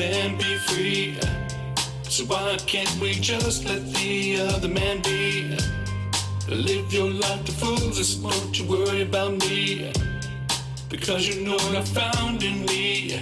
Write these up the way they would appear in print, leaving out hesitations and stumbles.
and be free. So why can't we just let the other man be? Live your life to fullest, won't you worry about me? Because you know what I found in me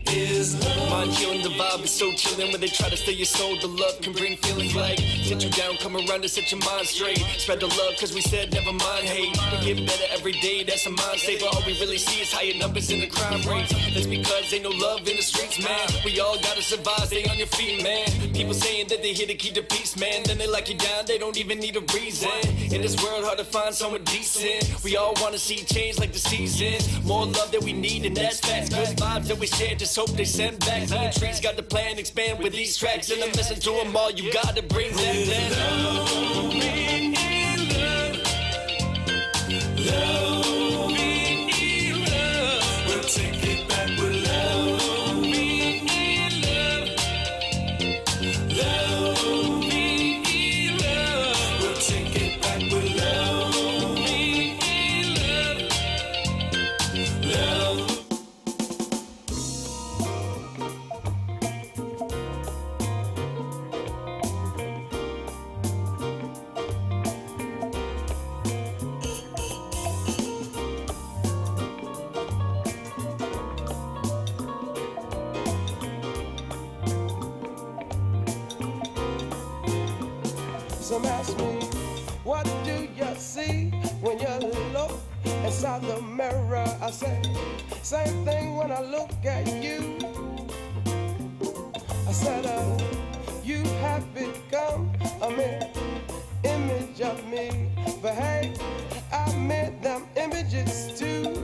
is love. Mind you, and the vibe is so chillin' when they try to steal your soul. The love can bring feelings like sit you down, come around and set your mind straight. Spread the love, cause we said never mind hate. We get better every day, that's a mind state. But all we really see is higher numbers in the crime rates. That's because ain't no love in the streets, man. We all gotta survive, stay on your feet, man. People saying that they here to keep the peace, man. Then they lock you down, they don't even need a reason. In this world, hard to find someone decent. We all wanna see change like the seasons. More love that we need, and that's facts. Good vibes that we share, just hope they send back. The trees got the plan, expand with these tracks. And I'm listening to them all, you gotta bring that down. Love me in love. Love me in love. We'll take it back with love me in love. Love me in love. We'll take it back with love me in love. Love. Some ask me, what do you see when you look inside the mirror? I say, same thing when I look at you. I said, you have become a mirror image of me. But hey, I made them images too.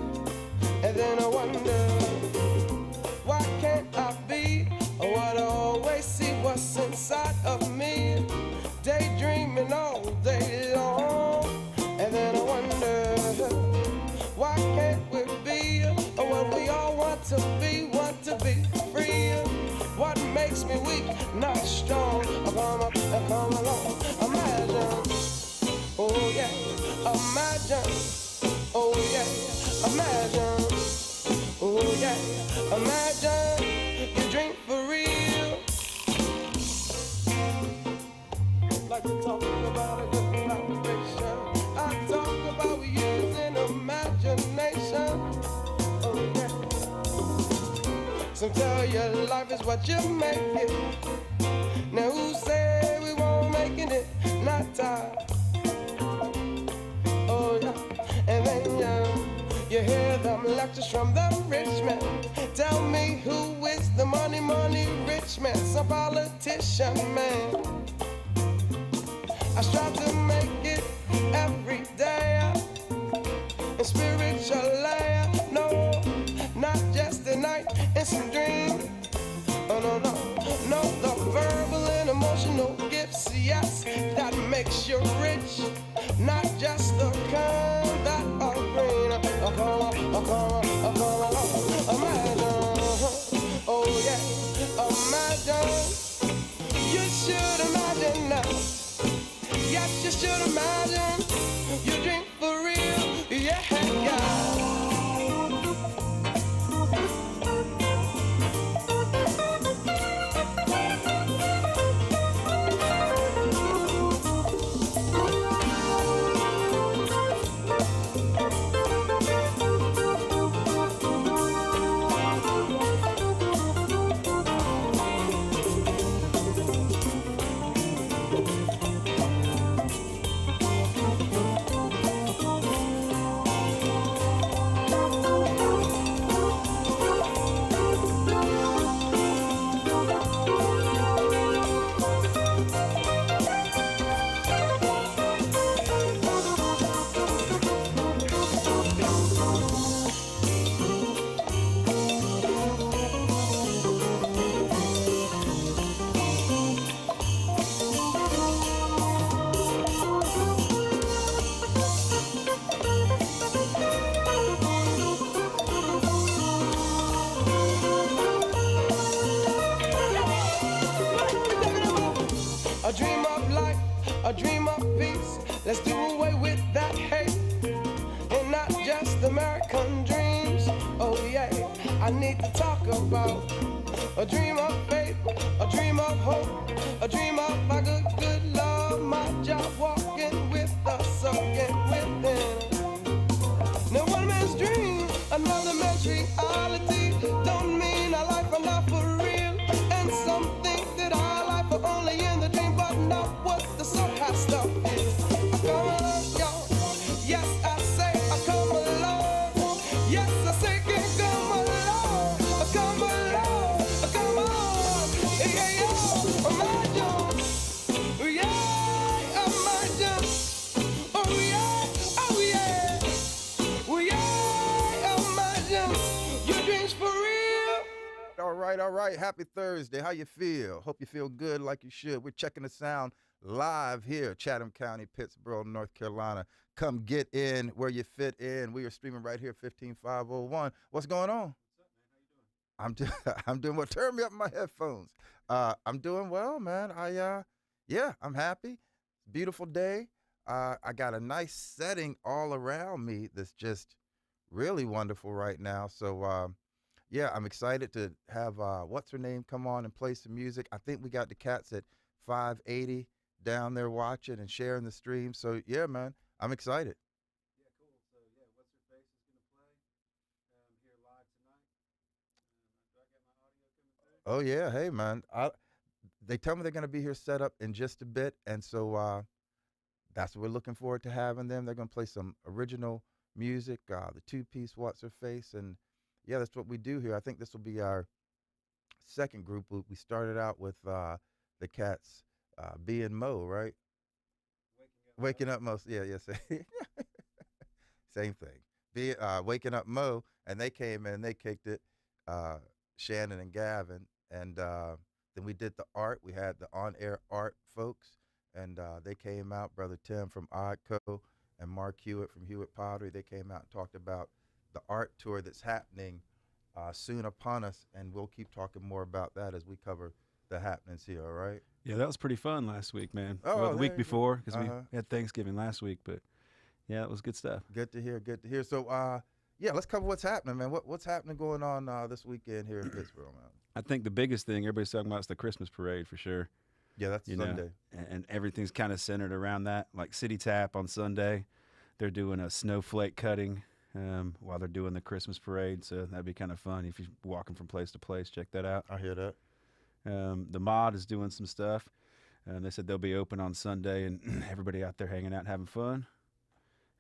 And then I wonder, why can't I be what I always see what's inside of me? Daydreaming all day long. And then I wonder, why can't we be what we all want to be free? What makes me weak, not strong? I come along. Imagine, oh yeah, imagine, oh yeah, imagine, oh yeah, imagine you drink for real. Like to talk about a good vibration. I talk about using imagination. Oh yeah. Some tell you life is what you make it. Now who say we won't make it? Not time. Oh yeah. And then you hear them lectures from the rich man. Tell me who is the money rich man? Some politician man. I strive to make it every day in spiritual layer. No, not just a night in some dream. Oh no, the verbal and emotional gifts, yes, that makes you rich. Not just the kind that are green. Imagine, oh yeah, imagine. You should imagine now. Yes, you should imagine you drink for real, yeah, yeah. a dream of peace. Let's do away with that hate, and not just American dreams. Oh yeah, I need to talk about a dream of faith, a dream of hope, a dream of my good, good love, my job walking with us again within. Now one man's dream, another man's reality, don't mean our life are not for real. And some think that our life are only in the dream, but not what the soul has to feel. I come along, y'all. Yes, I say I come along. Yes, I say can come along. Come along, come on. Yeah, yeah, imagine. Yeah, imagine. Oh yeah, oh yeah. Oh yeah, imagine. Your dreams for real. All right. Happy Thursday. How you feel? Hope you feel good like you should. We're checking the sound live here, Chatham County, Pittsboro, North Carolina. Come get in where you fit in. We are streaming right here, 15501. What's going on? What's up, man? How you doing? I'm doing well. Turn me up my headphones. I'm doing well, man. I'm happy. Beautiful day. I got a nice setting all around me that's just really wonderful right now. So, I'm excited to have what's her name come on and play some music. I think we got the cats at 580 down there watching and sharing the stream. So yeah, man, I'm excited. Yeah, cool. So yeah, what's her face is gonna play here live tonight. Do I get my audio coming through? Oh yeah, hey man. They tell me they're gonna be here set up in just a bit, and so that's what we're looking forward to having them. They're gonna play some original music, the two-piece What's Her Face, and yeah, that's what we do here. I think this will be our second group. We started out with the cats, B and Mo, right? Waking up Mo. Yeah, same thing. Waking up Mo, and they came in, they kicked it. Shannon and Gavin, and then we did the art. We had the on-air art folks, and they came out. Brother Tim from Oddco and Mark Hewitt from Hewitt Pottery. They came out and talked about the art tour that's happening soon upon us, and we'll keep talking more about that as we cover the happenings here. All right. Yeah, that was pretty fun last week, man. Oh, well, the week before, because Uh-huh. we had Thanksgiving last week, but yeah, it was good stuff. Good to hear. So, let's cover what's happening, man. What's happening going on this weekend here in Pittsburgh, man? I think the biggest thing everybody's talking about is the Christmas parade for sure. Yeah, that's Sunday. And everything's kind of centered around that. Like City Tap on Sunday, they're doing a snowflake cutting while they're doing the Christmas parade, so that'd be kind of fun if you're walking from place to place. Check that out. I hear that. The mod is doing some stuff. They said they'll be open on Sunday, and everybody out there hanging out and having fun.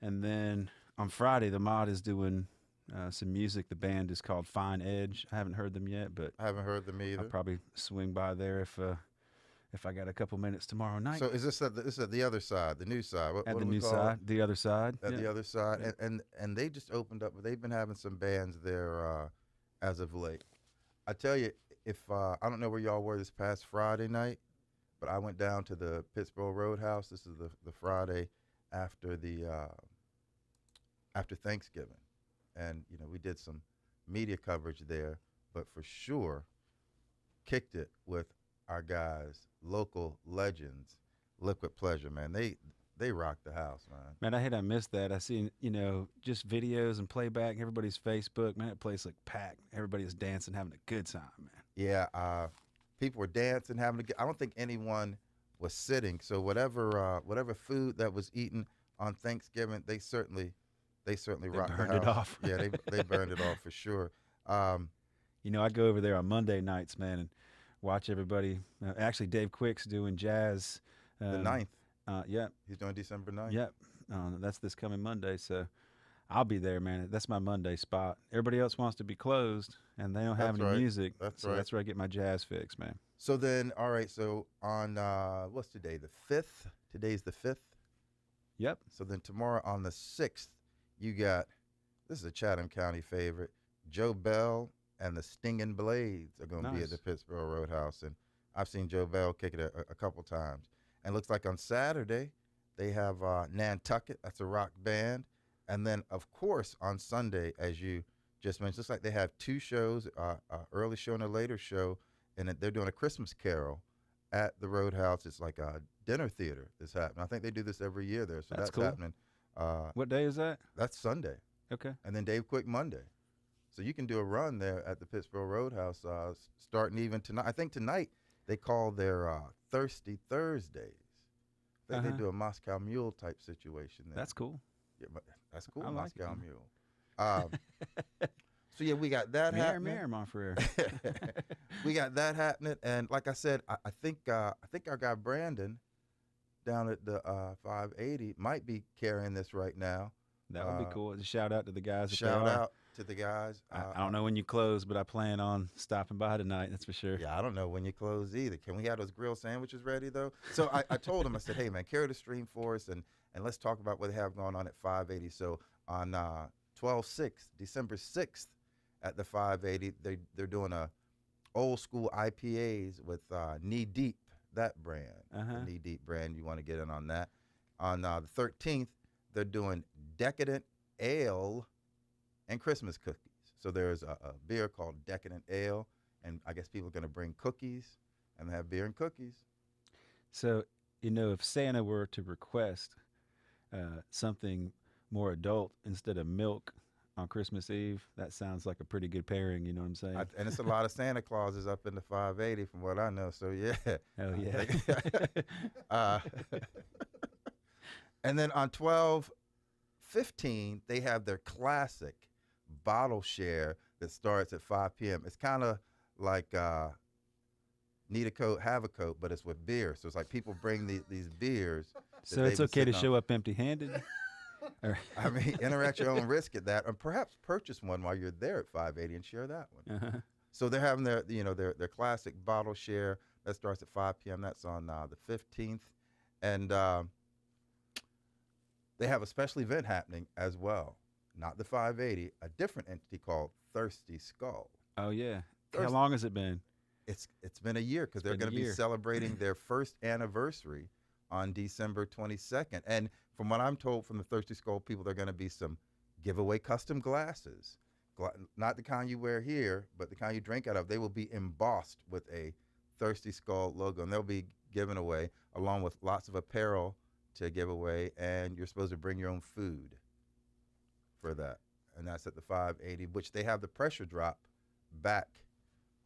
And then on Friday, the mod is doing some music. The band is called Fine Edge. I haven't heard them yet, but I haven't heard them either. I'll probably swing by there if I got a couple minutes tomorrow night. So is this at the other side, the new side? What At do the we new call side, it? the other side. At Yeah. the other side, Yeah. and they just opened up. They've been having some bands there as of late. I tell you, if I don't know where y'all were this past Friday night, but I went down to the Pittsboro Roadhouse. This is the Friday after after Thanksgiving, and we did some media coverage there. But for sure, kicked it with our guys, local legends, Liquid Pleasure, man. They rock the house, man. Man, I hate I missed that. I seen, just videos and playback, everybody's Facebook. Man, that place looked packed. Everybody was dancing, having a good time, man. Yeah, people were dancing, having a good. I don't think anyone was sitting. So whatever food that was eaten on Thanksgiving, they certainly rocked the burned house. it off. Yeah, they burned it off for sure. I go over there on Monday nights, man, and watch everybody. Actually, Dave Quick's doing jazz. The 9th. Yep. He's doing December 9th. Yep. That's this coming Monday, so I'll be there, man. That's my Monday spot. Everybody else wants to be closed, and they don't have That's any right. music. That's so right. That's where I get my jazz fix, man. So then, all right. So on what's today? The 5th. Today's the 5th. Yep. So then tomorrow on the 6th, you got, this is a Chatham County favorite, Joe Bell and the Stingin' Blades are going to be at Nice. the Pittsboro Roadhouse. And I've seen Joe Bell kick it a couple times. And it looks like on Saturday, they have Nantucket. That's a rock band. And then, of course, on Sunday, as you just mentioned, looks like they have two shows, early show and a later show. And they're doing a Christmas Carol at the Roadhouse. It's like a dinner theater that's happening. I think they do this every year there. So That's that's cool. happening. What day is that? That's Sunday. Okay. And then Dave Quick Monday. So you can do a run there at the Pittsburgh Roadhouse, starting even tonight. I think tonight they call their Thirsty Thursdays. I think they do a Moscow Mule type situation there. That's cool. Yeah, that's cool, I like Moscow it. Mule. So yeah, we got that happening. Mayor, mon frere. We got that happening, and like I said, I think our guy Brandon down at the 580 might be carrying this right now. That would be cool. Just shout out to the guys. Shout out to the guys. I don't know when you close, but I plan on stopping by tonight. That's for sure. Yeah, I don't know when you close either. Can we have those grilled sandwiches ready though? So I told him, I said, hey man, carry the stream for us, and let's talk about what they have going on at 580. So on 12/6, December 6th, at the 580, they're doing a old school IPAs with Knee Deep, that brand, the Knee Deep brand. You want to get in on that. On the 13th, they're doing Decadent Ale and Christmas cookies. So there's a beer called Decadent Ale, and I guess people are going to bring cookies and have beer and cookies. So, if Santa were to request something more adult instead of milk on Christmas Eve, that sounds like a pretty good pairing, you know what I'm saying? And it's a lot of Santa Clauses up in the 580 from what I know, so yeah. Oh, yeah. And then on 12/15, they have their classic bottle share that starts at 5 p.m. It's kind of like need a coat, have a coat, but it's with beer. So it's like people bring these beers. So it's okay to show up empty-handed? I mean, enter at your own risk at that, or perhaps purchase one while you're there at 580 and share that one. So they're having their classic bottle share that starts at 5 p.m. That's on the 15th, and they have a special event happening as well. Not the 580, a different entity called Thirsty Skull. Oh yeah. How long has it been? It's been a year because they're going to be celebrating their first anniversary on December 22nd. And from what I'm told from the Thirsty Skull people, there are going to be some giveaway custom glasses. Not the kind you wear here, but the kind you drink out of. They will be embossed with a Thirsty Skull logo, and they'll be given away along with lots of apparel to give away, and you're supposed to bring your own food for that. And that's at the 580, which they have the Pressure Drop back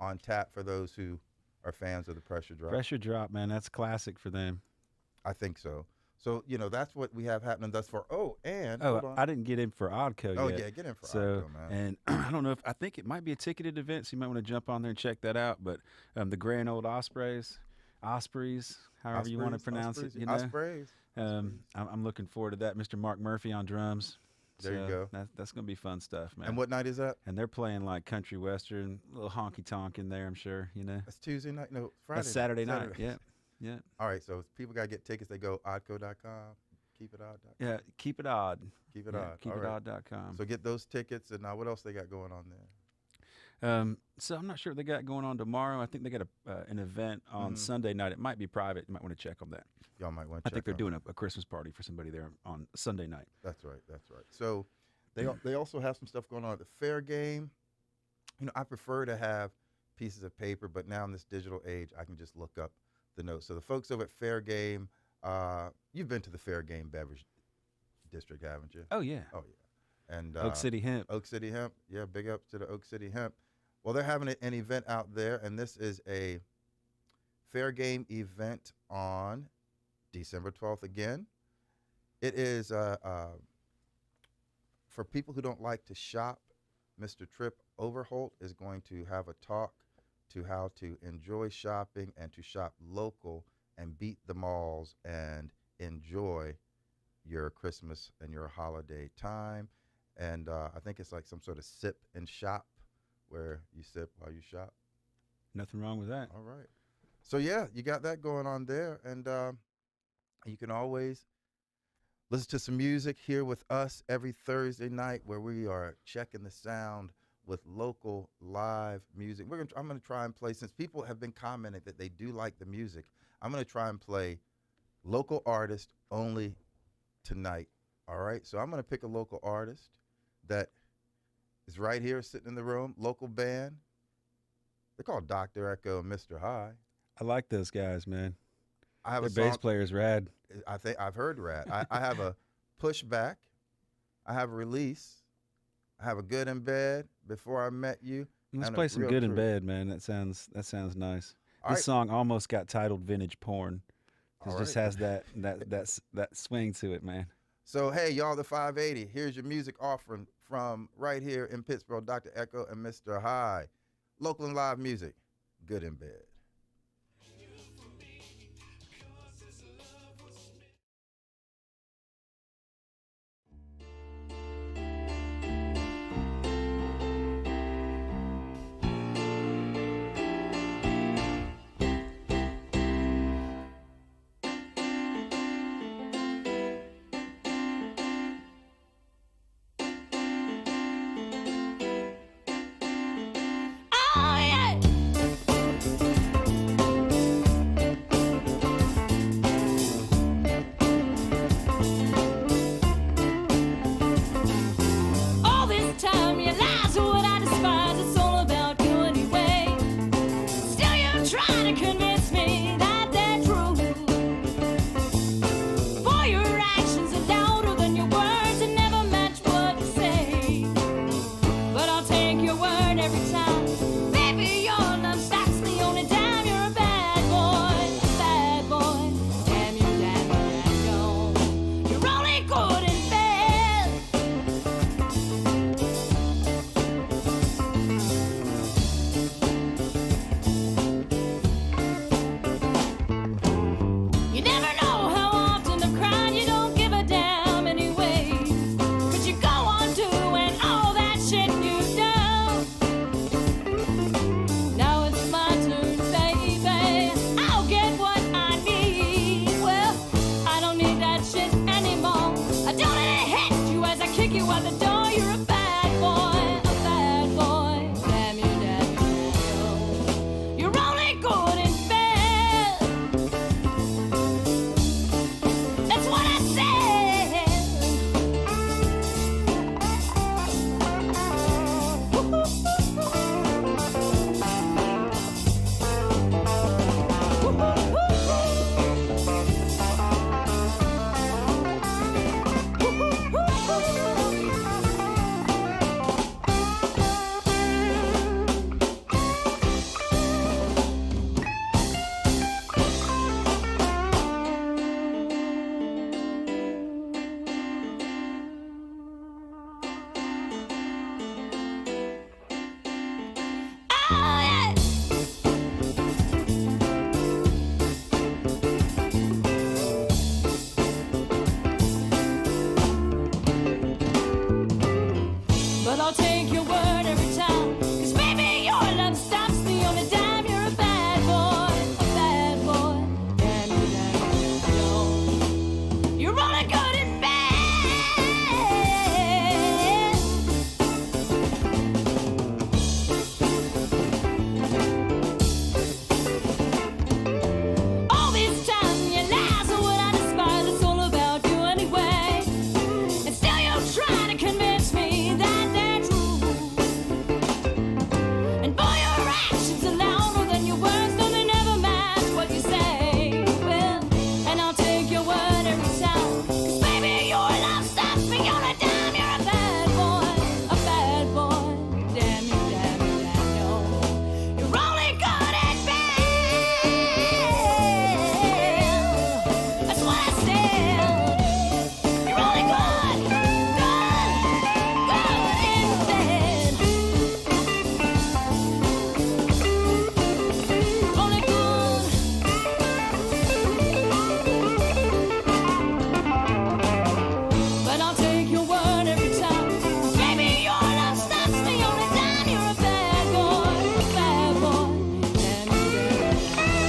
on tap for those who are fans of the Pressure Drop. Pressure Drop, man, that's classic for them. I think so. So, that's what we have happening thus far. I didn't get in for Oddco yet. Oh, yeah, get in for Oddco, man. And I don't know I think it might be a ticketed event, so you might want to jump on there and check that out. But the Grand Old Ospreys, however you want to pronounce it. Ospreys. I'm looking forward to that. Mr. Mark Murphy on drums. There you go. That's going to be fun stuff, man. And what night is that? And they're playing like country western, a little honky tonk in there, I'm sure, That's Tuesday night? No, Friday. That's Saturday night, yeah. Yeah. All right, so if people got to get tickets, they go oddco.com, keepitodd.com. Yeah, keep it odd. Keep it odd. Keepitodd.com. So get those tickets, and what else they got going on there? So I'm not sure what they got going on tomorrow. I think they got an event on Sunday night. It might be private. You might want to check on that. Y'all might want to check. I think they're doing a Christmas party for somebody there on Sunday night. That's right. So they also have some stuff going on at the Fair Game. I prefer to have pieces of paper, but now in this digital age, I can just look up the notes. So the folks over at Fair Game, you've been to the Fair Game Beverage District, haven't you? Oh, yeah. Oh, yeah. And Oak City Hemp. Oak City Hemp. Yeah, big ups to the Oak City Hemp. Well, they're having an event out there, and this is a Fair Game event on December 12th again. It is for people who don't like to shop. Mr. Trip Overholt is going to have a talk to how to enjoy shopping and to shop local and beat the malls and enjoy your Christmas and your holiday time. And I think it's like some sort of sip and shop where you sip while you shop. Nothing wrong with that. All right. So, yeah, you got that going on there. And you can always listen to some music here with us every Thursday night where we are checking the sound with local live music. I'm going to try and play, since people have been commenting that they do like the music, I'm going to try and play local artist only tonight. All right? So I'm going to pick a local artist that is right here sitting in the room, local band. They're called Dr. Echo and Mr. High. I like those guys, man. I have Their a bass player's rad. I think I've heard rad. I have a Pushback. I have a Release. I have a good in bed before I met you. Let's and a play some real good in truth. bed, man. That sounds nice. All This right. song almost got titled "Vintage Porn" because All it just right. has that swing to it, man. So, hey, y'all, the 580. Here's your music offering from right here in Pittsburgh, Dr. Echo and Mr. High. Local and live music. Good in bed. Oh, yeah. All this time, your lies are what I despise. It's all about you anyway. Still, you're trying to convince me that they're true. For your actions are louder than your words and never match what you say. But I'll take your word every time. Baby, your love stops me on a dime. You're a bad boy, a bad boy. Damn you, damn you, damn you. You're only good in bed. You never know how often I've cried. You don't give a damn anyway. But you go on doing all that shit you've done. Now it's my turn, baby. I'll get what I need. Well, I don't need that shit anymore. I don't let it hit you as I kick you out the door. You're a bad boy, a bad boy. Damn you, damn you, damn you. You're only good in bed. That's what I Oh, yeah. But I'll take your word every time. 'Cause baby, your love stops me on a dime. You're a bad boy, a bad boy. Damn you, damn you, damn you. You're only good in bed. All this time, your lies are what I despise. It's all about you anyway. And still you're trying to convince me that they're true. And boy, your actions are louder than your words, though they never match what you say. Well, and I'll take your word every time. 'Cause baby, your love stops me on a dime. You're a bad boy, a bad boy. Damn you, damn you, damn you. You're only good at bed. That's what I said. You're only good, good, good in bed. Only good. But I'll take your word every time. Baby, your love stops me on a dime. You're a bad boy, a bad boy. Damn you, damn you, damn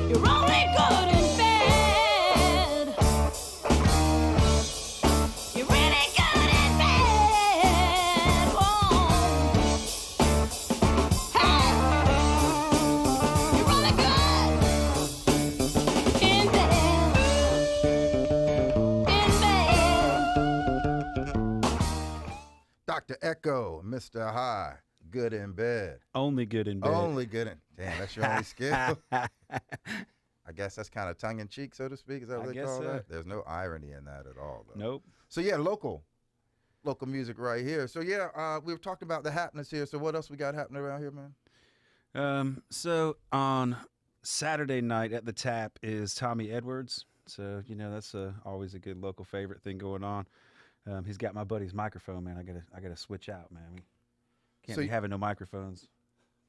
you. You're only good in bed. You're really good in bed. Whoa. Hey. You're only good in bed. In bed. Dr. Echo, Mr. High. Good in bed. Only good in bed. Only good in. Damn, that's your only skill. I guess that's kind of tongue in cheek, so to speak. Is that what I they guess call so. that? There's no irony in that at all, though. Nope. So yeah, local local music right here. So yeah, we were talking about the happenings here. So what else we got happening around here, man? So on Saturday night at the Tap is Tommy Edwards. So that's always a good local favorite thing going on. He's got my buddy's microphone, man. I gotta switch out, man. We can't be having no microphones.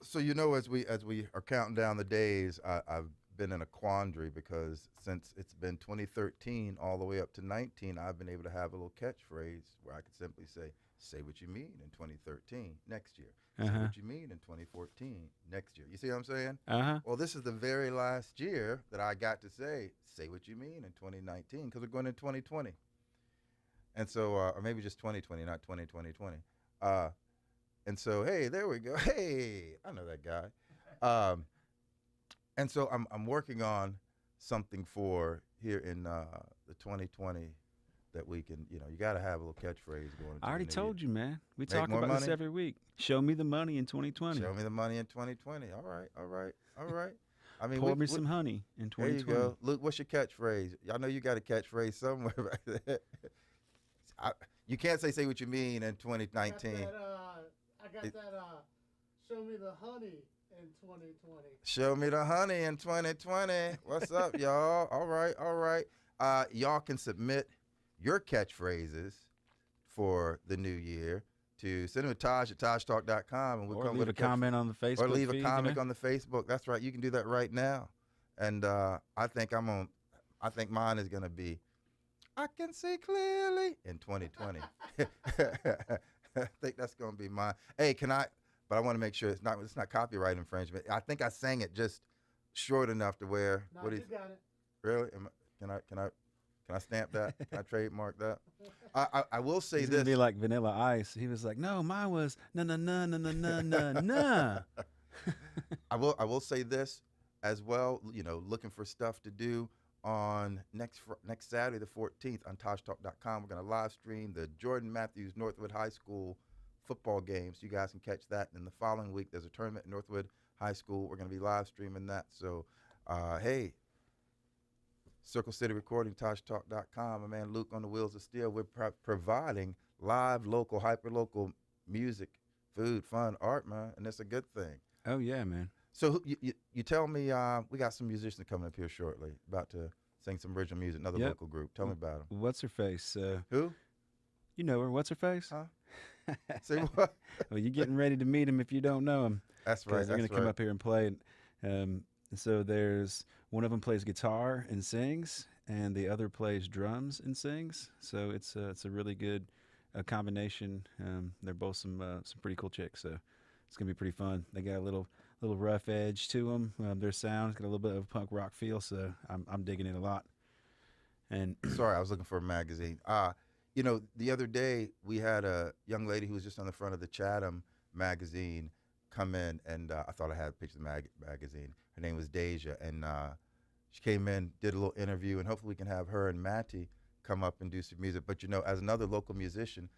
So as we are counting down the days, I've been in a quandary because since it's been 2013 all the way up to 19, I've been able to have a little catchphrase where I could simply say what you mean in 2013 next year. Say what you mean in 2014 next year. You see what I'm saying? Well, this is the very last year that I got to say what you mean in 2019 because we're going in 2020. And so, or maybe just 2020, not 2020. And so, hey, there we go. Hey, I know that guy. And so I'm working on something for here in the 2020 that we can, you got to have a little catchphrase going. I already told you, man. We talk about this every week. Show me the money in 2020. Show me the money in 2020. All right. I mean, pour me some honey in 2020. There you go. Luke, what's your catchphrase? I know you got a catchphrase somewhere back there. You can't say what you mean in 2019. I got that, show me the honey in 2020. Show me the honey in 2020. What's up, y'all? All right. Y'all can submit your catchphrases for the new year to send them to Taj at TajTalk.com, and we'll come leave with a comment on the Facebook. Or leave feed, a comment on the Facebook. That's right. You can do that right now. And I think mine is gonna be, I can see clearly in 2020. I think that's gonna be mine. Hey, but I want to make sure it's not copyright infringement. I think I sang it just short enough to where. No, what do you got it. Really? Can I stamp that? Can I trademark that? I will say He's this. Gonna be like Vanilla Ice. He was like, no, mine was na. I will say this as well. Looking for stuff to do on next Saturday the 14th on TajTalk.com. We're gonna live stream the Jordan Matthews Northwood High School football games. You guys can catch that. And the following week there's a tournament at Northwood High School. We're gonna be live streaming that. So, hey. Circle City Recording, TajTalk.com. My man Luke on the Wheels of Steel. We're providing live, local, hyper-local music, food, fun, art, man, and it's a good thing. Oh, yeah, man. So you tell me, we got some musicians coming up here shortly, about to sing some original music, another local group. Tell me about them. What's her face? Who? You know her. What's her face? Huh? Say what? Well, you're getting ready to meet him if you don't know him. That's right. They're going to come up here and play. So there's one of them plays guitar and sings, and the other plays drums and sings. So it's a really good combination. They're both some pretty cool chicks. So it's gonna be pretty fun. They got a little rough edge to them. Their sound's got a little bit of a punk rock feel. So I'm digging it a lot. And sorry, I was looking for a magazine. The other day we had a young lady who was just on the front of the Chatham magazine come in, and I thought I had a picture of the magazine. Her name was Deja, and she came in, did a little interview, and hopefully we can have her and Matty come up and do some music. But as another local musician,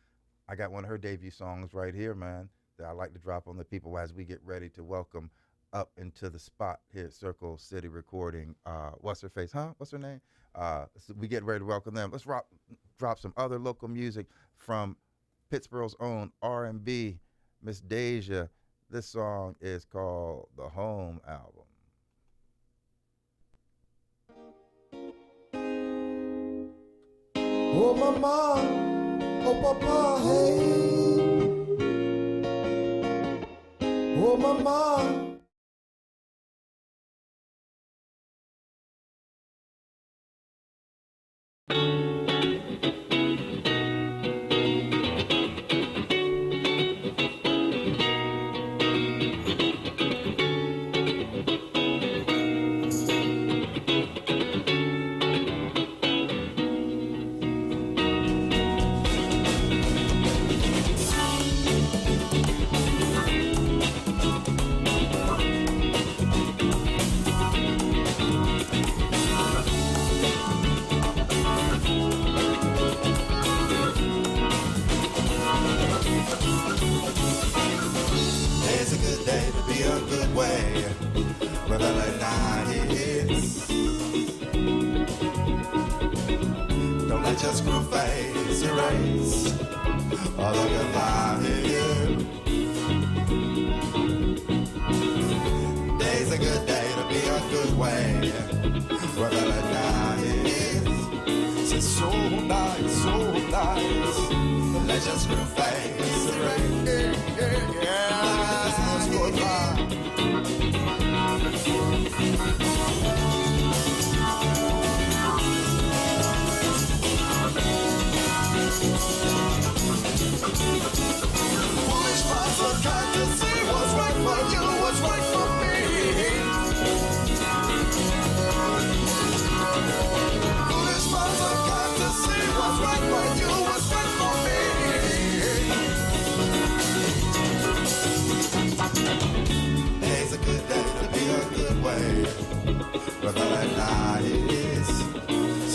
I got one of her debut songs right here, man, that I like to drop on the people as we get ready to welcome up into the spot here at Circle City Recording. What's her face? What's her name? So we get ready to welcome them. Let's drop some other local music from Pittsburgh's own R&B, Miss Deja. This song is called The Home Album. Oh mama, oh papa, hey. Oh mama. all of your life. Day's a good day to be a good way. We're gonna die. It's so nice, so nice. Let's just go face the rain. Let's go by. Foolish minds are trying to see what's right for you, what's right for me. Foolish minds are trying to see what's right for you, what's right for me. Today's a good day to be a good way. But that nice,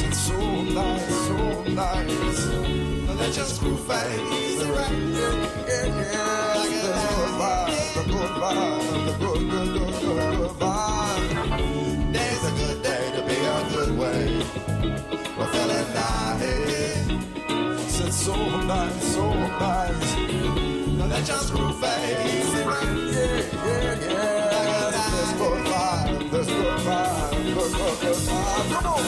it's so nice, so nice. Let's just screw face the right, yeah. The good vibe, the good vibe, the good vibe. Today's a good day to be a good way. We're feeling nice, it's so nice, so nice. Let's just screw face the right, yeah. This good vibe, this good vibe, good vibe. Come on.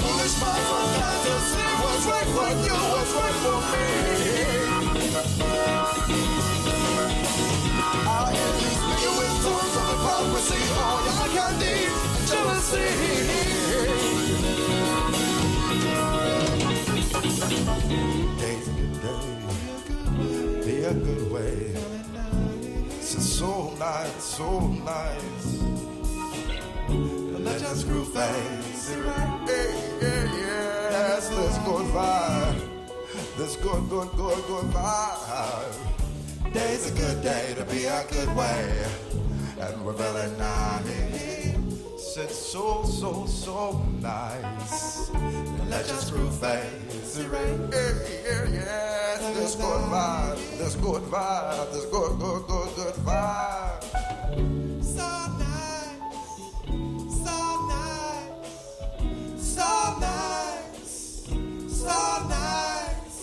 Foolish minds are trying to see what's right for you, what's right for me. I hear you speaking with tongues of hypocrisy, all your candy and jealousy. Day's a good day, be a good way. It's so nice, so nice. Let's just screw face it right. Yes, this good vibe. This good vibe. Day's a good day to be a good way. And we're feeling nice. It's so nice. Let's just screw face it right. Yes, this good vibe. This good vibe. This good vibe. So nice. So nice, so nice, so nice,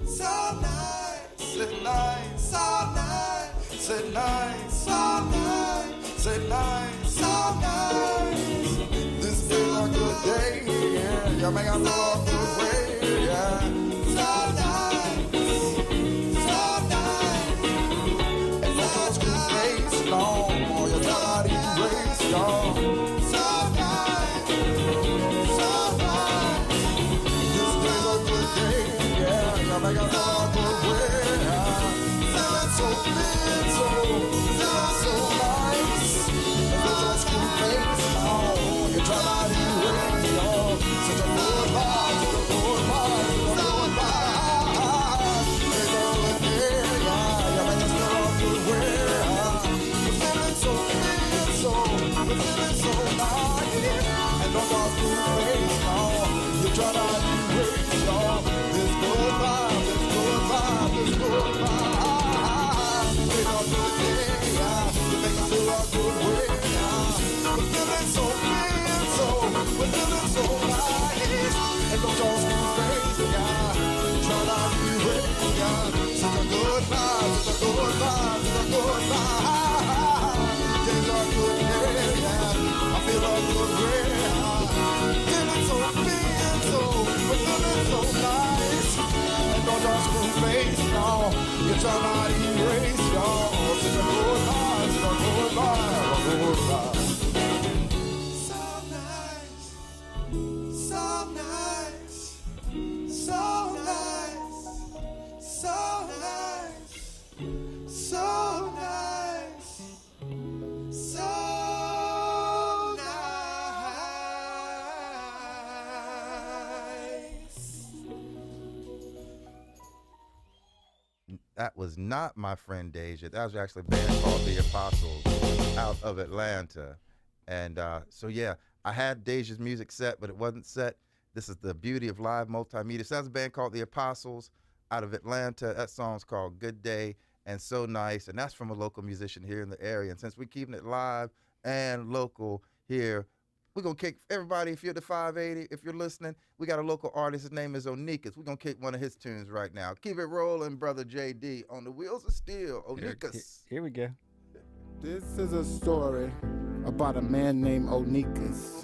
so nice, sit nice, so nice, sit nice, so nice, sit nice, so nice. This is a good day, yeah. You make a feel good way, yeah. So nice, so nice. And so good face long, or your body waist long. Make a good way, feeling so good, so nice. There's a screw face now. You try not to erase, y'all. Such a good vibe, such a good vibe, such a good vibe. Make a good day, yeah. You make us feel a good way. We're feeling so good, we're feeling so nice. And don't just screw face now. You try not to erase, y'all. This good vibe. It's good vibe. We're not good day, yeah. You make us feel a good way, yeah. We're feeling so good, we're feeling so nice. And don't just be crazy, yeah. Try not to wait, yeah. Such a good vibe, such a good vibe, such a good vibe. Days are good, yeah. I feel a good way, yeah. Feeling so good, we're feeling so nice. Don't just screw face, no. You try not to erase, y'all. It's a good vibe, it's a good vibe, a good vibe. So nice, so nice, so nice, so nice, so nice, so That was not my friend Deja. That was actually a band called The Apostles out of Atlanta. And so, yeah, I had Deja's music set, but it wasn't set. This is the beauty of live multimedia. So that's a band called The Apostles out of Atlanta. That song's called Good Day and So Nice. And that's from a local musician here in the area. And since we're keeping it live, and local here. We're going to kick everybody, if you're the 580, if you're listening, we got a local artist. His name is Onikas. We're going to kick one of his tunes right now. Keep it rolling, brother JD. On the wheels of steel, Onikas. Here we go. This is a story about a man named Onikas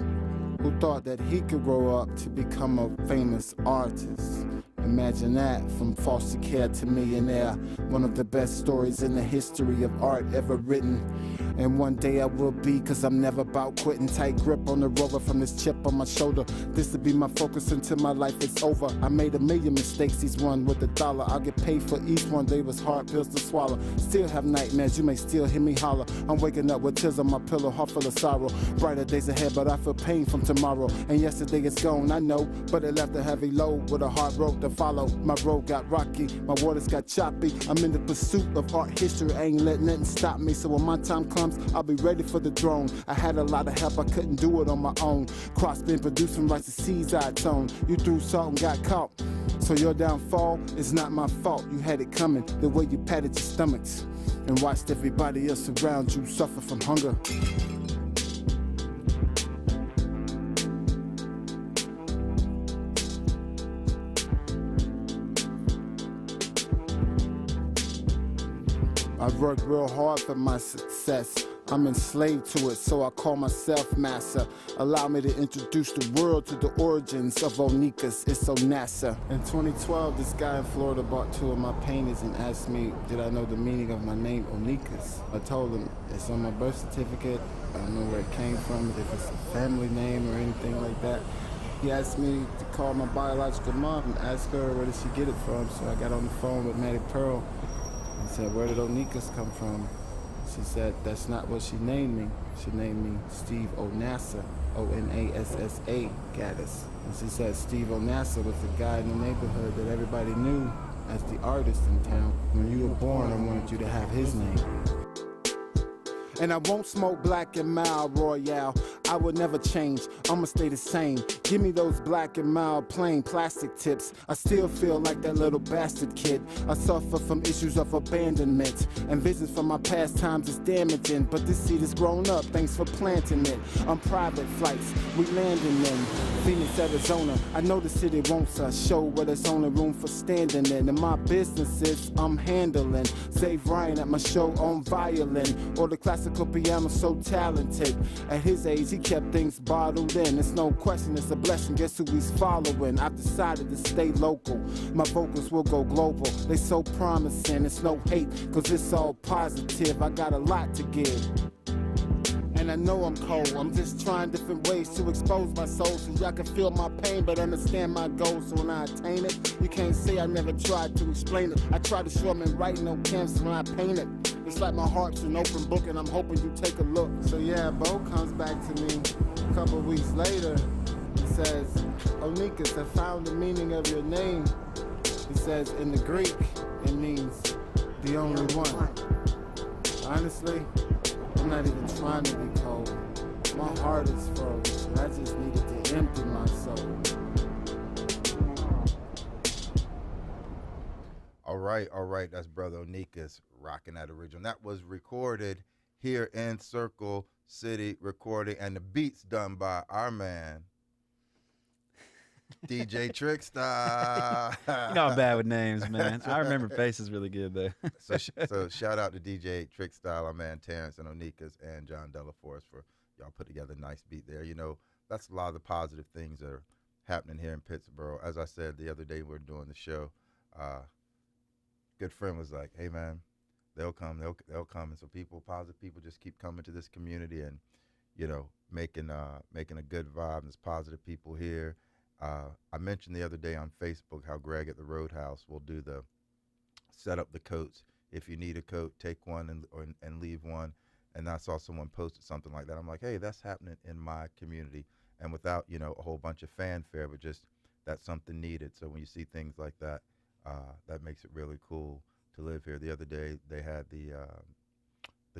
who thought that he could grow up to become a famous artist. Imagine that, from foster care to millionaire. One of the best stories in the history of art ever written. And one day I will be, cause I'm never about quitting. Tight grip on the rover from this chip on my shoulder. This will be my focus until my life is over. I made a million mistakes, each one with $1. I'll get paid for each one, they was hard pills to swallow. Still have nightmares, you may still hear me holler. I'm waking up with tears on my pillow, heart full of sorrow. Brighter days ahead, but I feel pain from tomorrow. And yesterday is gone, I know, but it left a heavy load with a hard road to follow. My road got rocky, my waters got choppy. I'm in the pursuit of art history, I ain't letting nothing stop me. So when my time comes, I'll be ready for the throne. I had a lot of help, I couldn't do it on my own. Crops been producing rice the seeds I sown. You threw salt and got caught. So your downfall is not my fault. You had it coming the way you patted your stomachs and watched everybody else around you suffer from hunger. I've worked real hard for my success. I'm enslaved to it, so I call myself master. Allow me to introduce the world to the origins of Onikas. It's Onasa. In 2012, this guy in Florida bought 2 of my paintings and asked me, did I know the meaning of my name, Onikas? I told him, it's on my birth certificate. I don't know where it came from, if it's a family name or anything like that. He asked me to call my biological mom and ask her where did she get it from. So I got on the phone with Matty Pearl and said, where did Onikas come from? She said, that's not what she named me. She named me Steve Onassa, O-N-A-S-S-A, Gaddis. And she said Steve Onassa was the guy in the neighborhood that everybody knew as the artist in town. When you were born, I wanted you to have his name. And I won't smoke black and mild Royale. I would never change, I'ma stay the same. Give me those black and mild plain plastic tips. I still feel like that little bastard kid. I suffer from issues of abandonment, and visions from my past times is damaging. But this seed is grown up, thanks for planting it. On private flights, we landing in Phoenix, Arizona. I know the city wants a show where there's only room for standing in. And my businesses I'm handling. Save Ryan at my show on violin, or the classical piano, so talented. At his age, he kept things bottled in. It's no question, it's a blessing. Guess who he's following? I've decided to stay local. My vocals will go global. They so promising. It's no hate, cause it's all positive. I got a lot to give. And I know I'm cold. I'm just trying different ways to expose my soul so y'all can feel my pain but understand my goals. So when I attain it, you can't say I never tried to explain it. I try to show them in writing no canvas when I paint it. It's like my heart's an open book and I'm hoping you take a look. So yeah, Bo comes back to me a couple weeks later and says, Onikas, I found the meaning of your name. He says, in the Greek, it means the only one. Honestly, I'm not even trying to be cold. My heart is frozen. I just needed to empty my soul. All right. That's Brother Onikas rocking that original. That was recorded here in Circle City Recording, and the beats done by our man, DJ Trickstar. You know I'm bad with names, man. I remember faces really good, though. So shout out to DJ Trickstar, our man Terrence and Onikas and John Delaforce for y'all put together a nice beat there. You know, that's a lot of the positive things that are happening here in Pittsburgh. As I said the other day we were doing the show, good friend was like, hey man, they'll come. And so positive people just keep coming to this community and, you know, making a good vibe. There's positive people here. I mentioned the other day on Facebook how Greg at the Roadhouse will set up the coats. If you need a coat, take one and leave one. And I saw someone posted something like that. I'm like, hey, that's happening in my community. And without, you know, a whole bunch of fanfare, but just that's something needed. So when you see things like that, that makes it really cool to live here. The other day they had the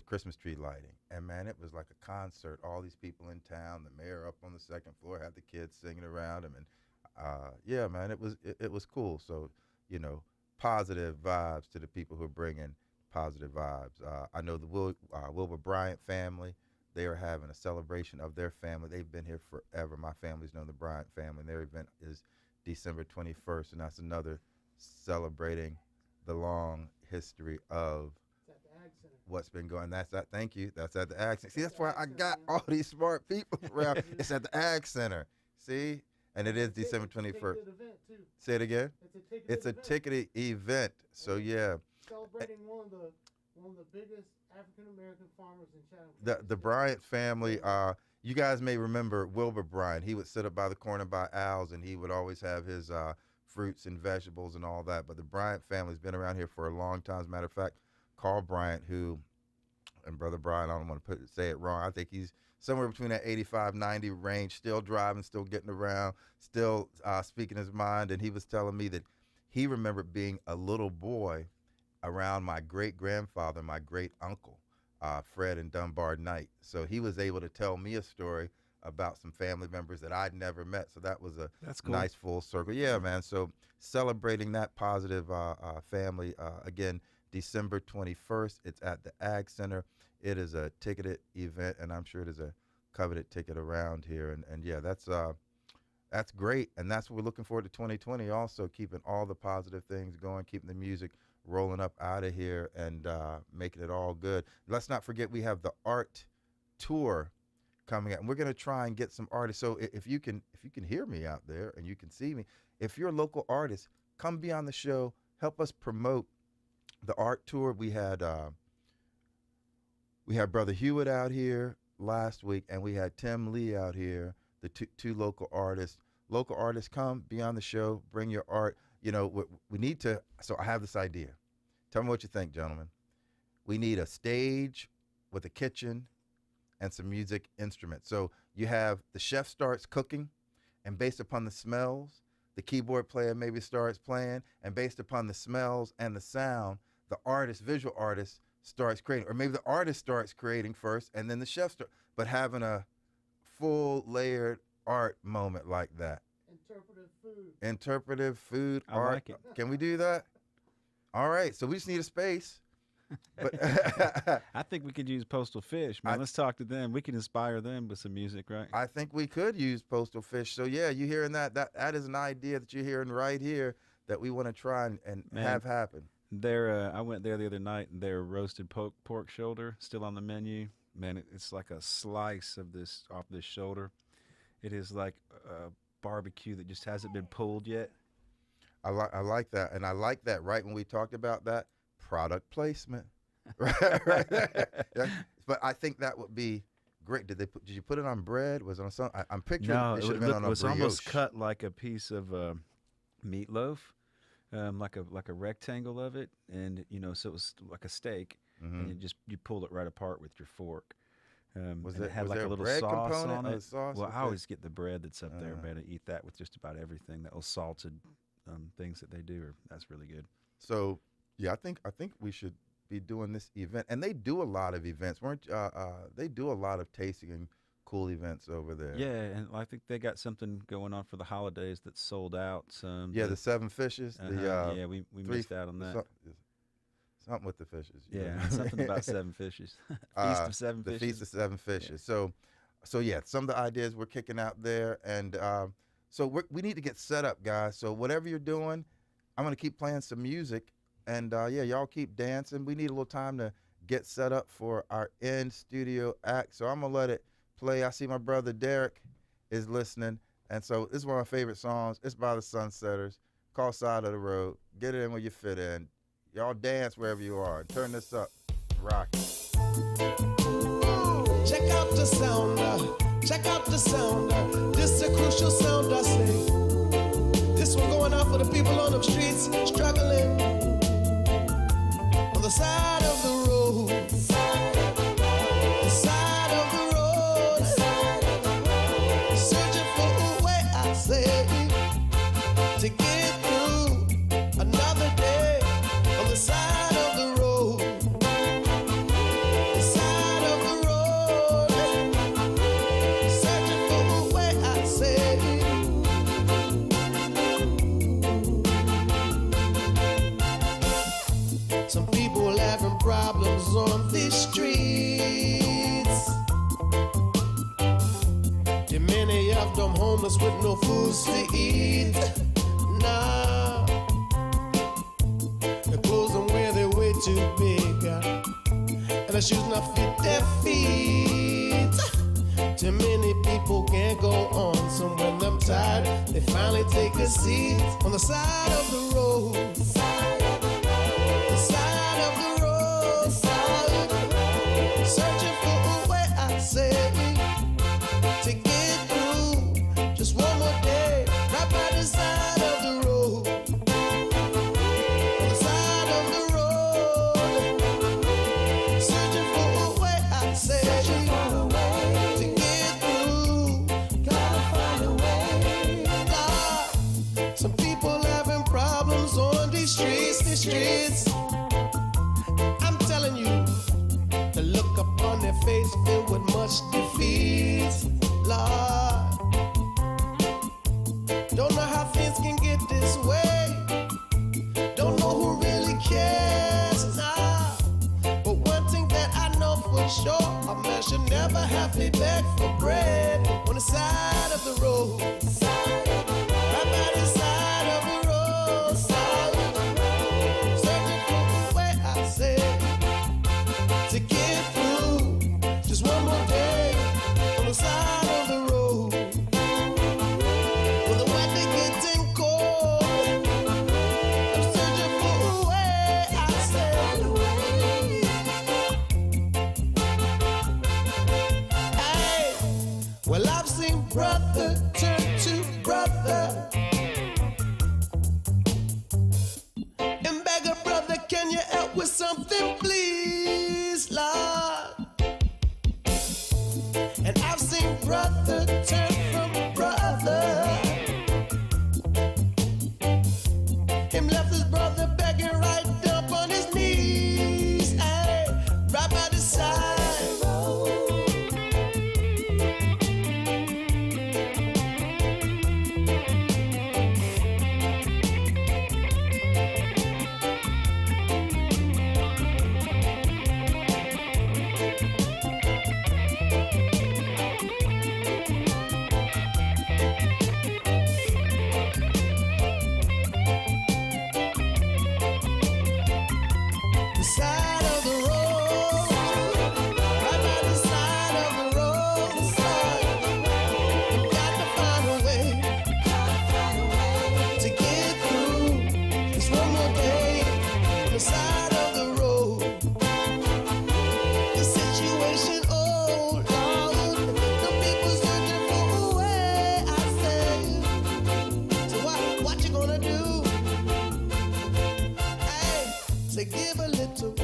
Christmas tree lighting, and man, it was like a concert. All these people in town, the mayor up on the second floor had the kids singing around him, and yeah, man, it was cool. So, you know, positive vibes to the people who are bringing positive vibes. I know the Wilbur Bryant family. they are having a celebration of their family. They've been here forever. My family's known the Bryant family, and their event is December 21st, and that's another celebrating the long history of what's been going. That's that. Thank you. That's at the Ag Center. See, that's why I got all these smart people around. It's at the Ag Center. See, and it is December 21st. Say it again. It's a ticketed event. So yeah. Celebrating one of the biggest African American farmers in Chatham. The Bryant family. You guys may remember Wilbur Bryant. He would sit up by the corner by Al's, and he would always have his fruits and vegetables and all that. But the Bryant family's been around here for a long time. As a matter of fact, Carl Bryant, and Brother Bryant, I don't want to say it wrong. I think he's somewhere between that 85, 90 range, still driving, still getting around, still speaking his mind. And he was telling me that he remembered being a little boy around my great-grandfather, my great-uncle, Fred and Dunbar Knight. So he was able to tell me a story about some family members that I'd never met. So that was That's cool. nice full circle. Yeah, man. So celebrating that positive family, again, December 21st. It's at the Ag Center. It is a ticketed event, and I'm sure it is a coveted ticket around here. And yeah, that's great. And that's what we're looking forward to 2020 also, keeping all the positive things going, keeping the music rolling up out of here, and making it all good. Let's not forget we have the art tour coming out, and we're going to try and get some artists. So if you can hear me out there and you can see me, if you're a local artist, come be on the show, help us promote the art tour. We had Brother Hewitt out here last week, and we had Tim Lee out here, the two local artists. Local artists, come be on the show, bring your art. You know, we need to, so I have this idea. Tell me what you think, gentlemen. We need a stage with a kitchen and some music instruments. So you have the chef starts cooking, and based upon the smells, the keyboard player maybe starts playing, and based upon the smells and the sound, the artist, visual artist, starts creating. Or maybe the artist starts creating first, and then the chef starts, but having a full layered art moment like that. Interpretive food, I art. like it. Can we do that? All right, so we just need a space. But I think we could use Postal Fish, man. Let's talk to them. We can inspire them with some music, right? I think we could use Postal Fish. So yeah, you hearing that? That is an idea that you're hearing right here that we want to try and have happen. I went there the other night, and their roasted pork shoulder still on the menu. Man, it's like a slice of this off this shoulder. It is like a barbecue that just hasn't been pulled yet. I like that, and I like that. Right when we talked about that product placement, right there. Yeah. But I think that would be great. Did you put it on bread? Was it on something? I'm picturing it should have been on a was brioche. almost cut like a piece of meatloaf, like a rectangle of it, and so it was like a steak, and you pulled it right apart with your fork. It had like a little sauce on it. Sauce? Well, Okay. I always get the bread that's up there, man. I eat that with just about everything. That little salted things that they do, that's really good. So yeah, I think we should be doing this event, and they do a lot of events. They do a lot of tasting and cool events over there. Yeah, and I think they got something going on for the holidays that's sold out. The 7 fishes. Yeah, we missed out on that. Something with the fishes. Yeah, something about 7 fishes. Feast of 7 fishes. The Feast of 7 fishes. Yeah. So yeah, some of the ideas we're kicking out there, and so we need to get set up, guys. So whatever you're doing, I'm gonna keep playing some music, and yeah, y'all keep dancing. We need a little time to get set up for our in-studio act. So I'm gonna let it play. I see my brother Derek is listening, and so this is one of my favorite songs. It's by the Sunsetters, called "Side of the Road." Get it in where you fit in. Y'all dance wherever you are. Turn this up. Rock it. Check out the sound. Check out the sound. This is a crucial sound, I say. This one going out for the people on the streets struggling on the side of the road. The side of the road. Searching for a way, I say, to get through another day. On the side of the road, the side of the road, searching for a way, I say. Some people having problems on these streets. them homeless with no food to eat. Nah, the clothes them wear they way too big, and the shoes not fit their feet. Too many people can't go on, so when I'm tired, they finally take a seat on the side of the road. The side of the road, searching for a way, I say, to get through just one more day, right by the side of the road. On the side of the road, searching for a way, I say, to get through, gotta find a way. God, some people having problems on these streets. I'm telling you, the look upon their face filled with much defeat. Lord, don't know how things can get this way. Don't know who really cares. Nah, but one thing that I know for sure, a man should never have to beg for bread on the side of the road. Right by the side of the road, searching for a way, I say, to get through just one more day on the side of the road. When the weather getting cold, I'm searching for a way, I say. Hey, well, I've seen brother turn to brother and beg a brother, can you help with something, please, Lord? And I've seen brother turn from brother. Him left his brother begging right up on his knees, hey, right by the side. The side of the road, right by the side of the road. You got to find a way to get through just one more day on the side of the road. The situation, oh Lord, the people searching for a way, I say. So what you gonna do? Hey, say give a little,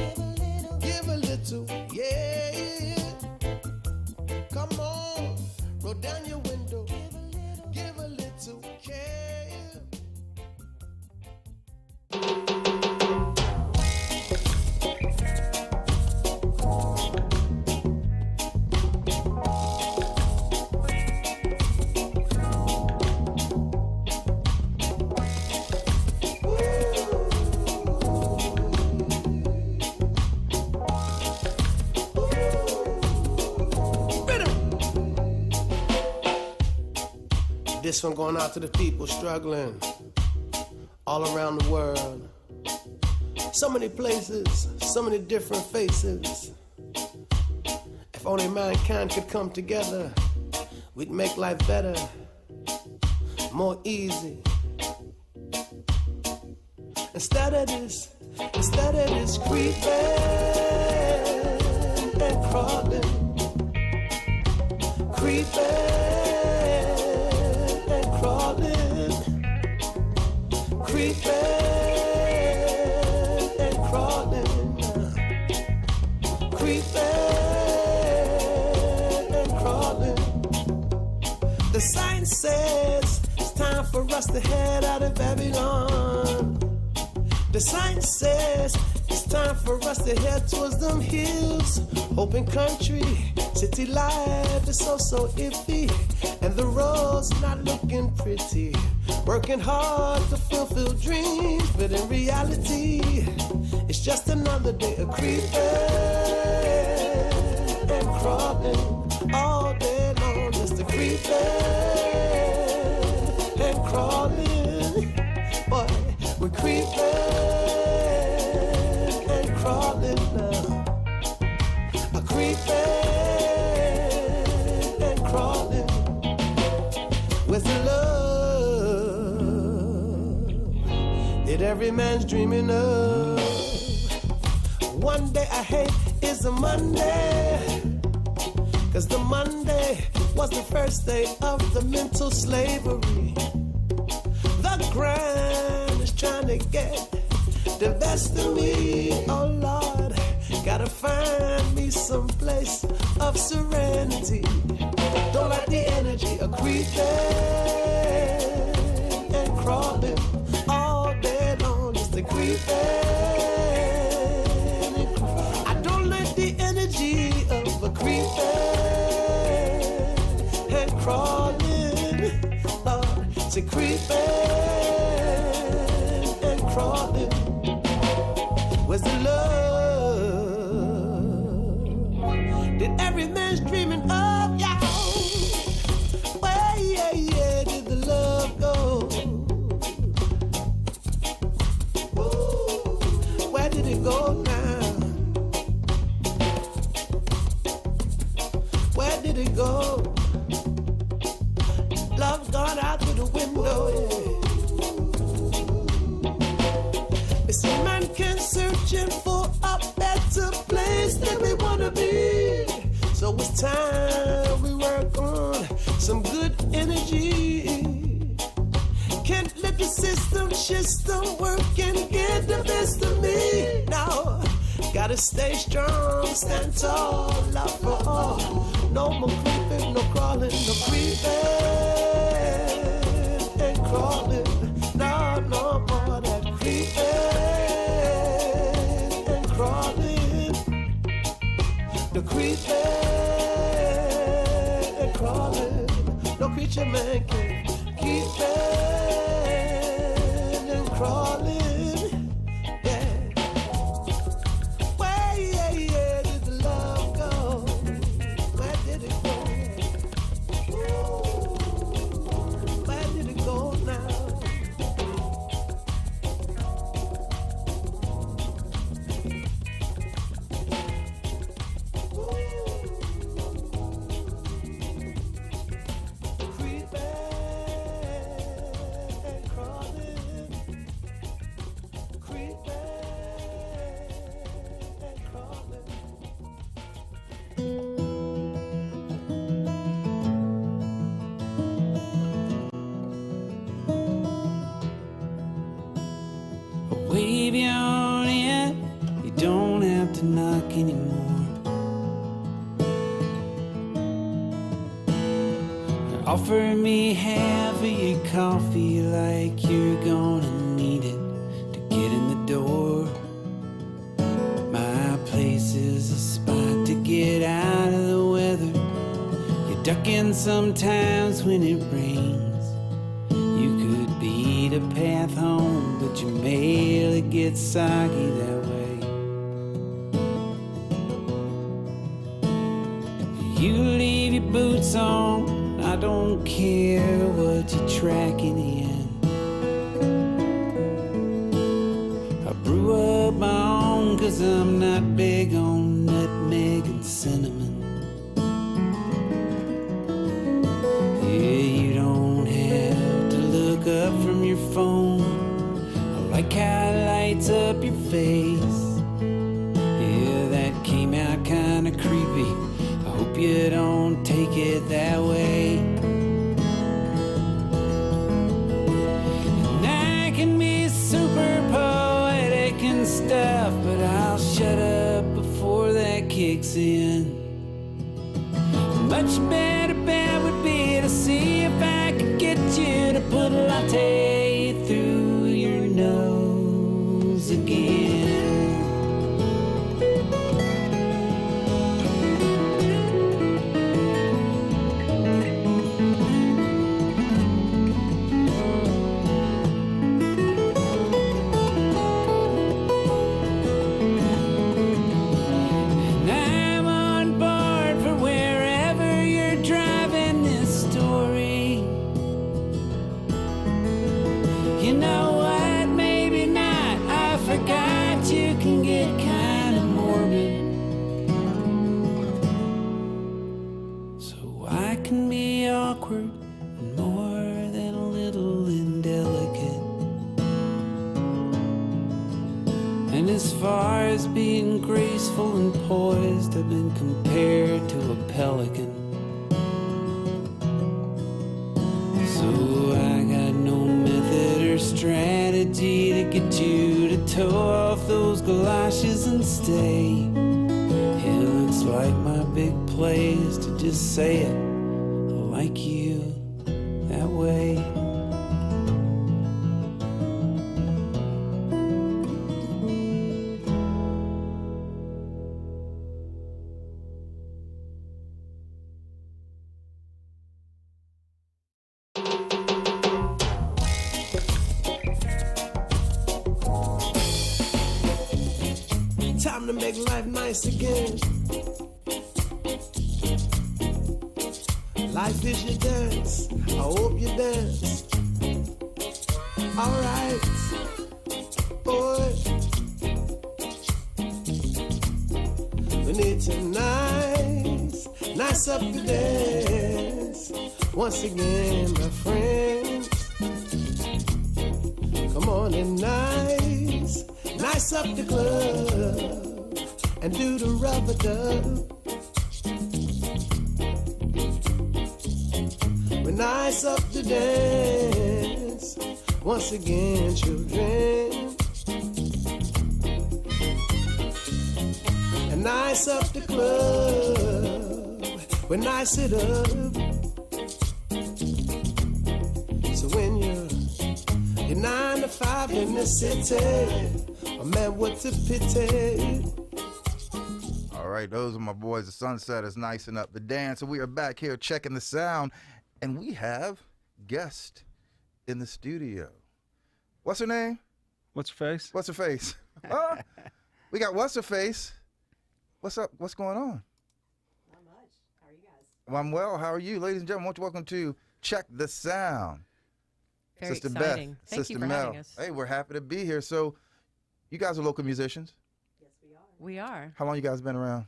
yeah. Come on, roll down your window, give a little care. This one going out to the people struggling all around the world. So many places, so many different faces. If only mankind could come together, we'd make life better, more easy. Instead of this creeping and crawling, The sign says it's time for us to head out of Babylon. The sign says it's time for us to head towards them hills. Open country, city life is so iffy, and the roads not looking pretty. Working hard to fulfill dreams, but in reality, it's just another day of creeping and crawling all day long. Just a the creeping and crawling. Boy, we're creeping and crawling now. A creeping and crawling. Where's the love that every man's dreaming of? One day I hate is a Monday, 'cause the Monday was the first day of the mental slavery. The grind is trying to get the best of me. Oh Lord, gotta find me some place of serenity. Don't let the energy of creeping and crawling all day long. Just the creeping. I don't let the energy of a creeping and crawling. Lord, it's a creeping and crawling. Where's the love that every man's dreaming of, y'all? Where, yeah, did the love go? Ooh, where did it go now? Where did it go? Love's gone out through the window, yeah. It's a mankind searching for a better place than we wanna be. So it's time we work on some good energy. Can't let the system work and get the best of me. Now, gotta stay strong, stand tall, love for all. No more creeping, no crawling, no creeping and crawling. No more that creeping and crawling. The creeping and crawling. No creature man can keep and crawling. Yeah. Where, yeah, did the love go? Where did it go? Ooh, where did it go now? Wave you on in, you don't have to knock anymore. Offer me half of your coffee like you're gonna need it to get in the door. My place is a spot to get out of the weather. You duck in sometimes when it rains. You could beat a path home, but your mail it gets soggy that way. You leave your boots on, I don't care what you're tracking in. I brew up my own 'cause I'm not big on nutmeg and cinnamon. Yeah, you don't have to look up from your phone. I like how it lights up your face. Yeah, that came out kinda creepy. I hope you don't take it that way. And I can be super poetic and stuff, but I'll shut up before that kicks in. Much better bet would be to see if I could get you to put a latte through your nose again. And I'm on board for wherever you're driving this And as far as being graceful and poised, I've been compared to a pelican. So I got no method or strategy to get you to toe off those galoshes and stay. It looks like my big play is to just say it. I like you that way. Time to make life nice again. Life is your dance. I hope you dance. Alright, boy. We need to nice up the dance. Once again, my friends. Come on and nice up the club and do the rub-a-dub. We nice up the dance once again, children, and nice up the club. We nice it up. So when you're 9 to 5 in the city. Oh man, what's a pity. All right, those are my boys. The Sunset is nicing up the dance. So we are back here checking the sound, and we have guest in the studio. What's her name? What's her face? What's her face? We got what's her face. What's up? What's going on? Not much. How are you guys? Well, I'm well. How are you, ladies and gentlemen? Welcome to Check the Sound. Very Sister exciting. Beth, Thank Sister you for Mel. having us. Hey, we're happy to be here. So, you guys are local musicians. Yes, we are. We are. How long you guys been around?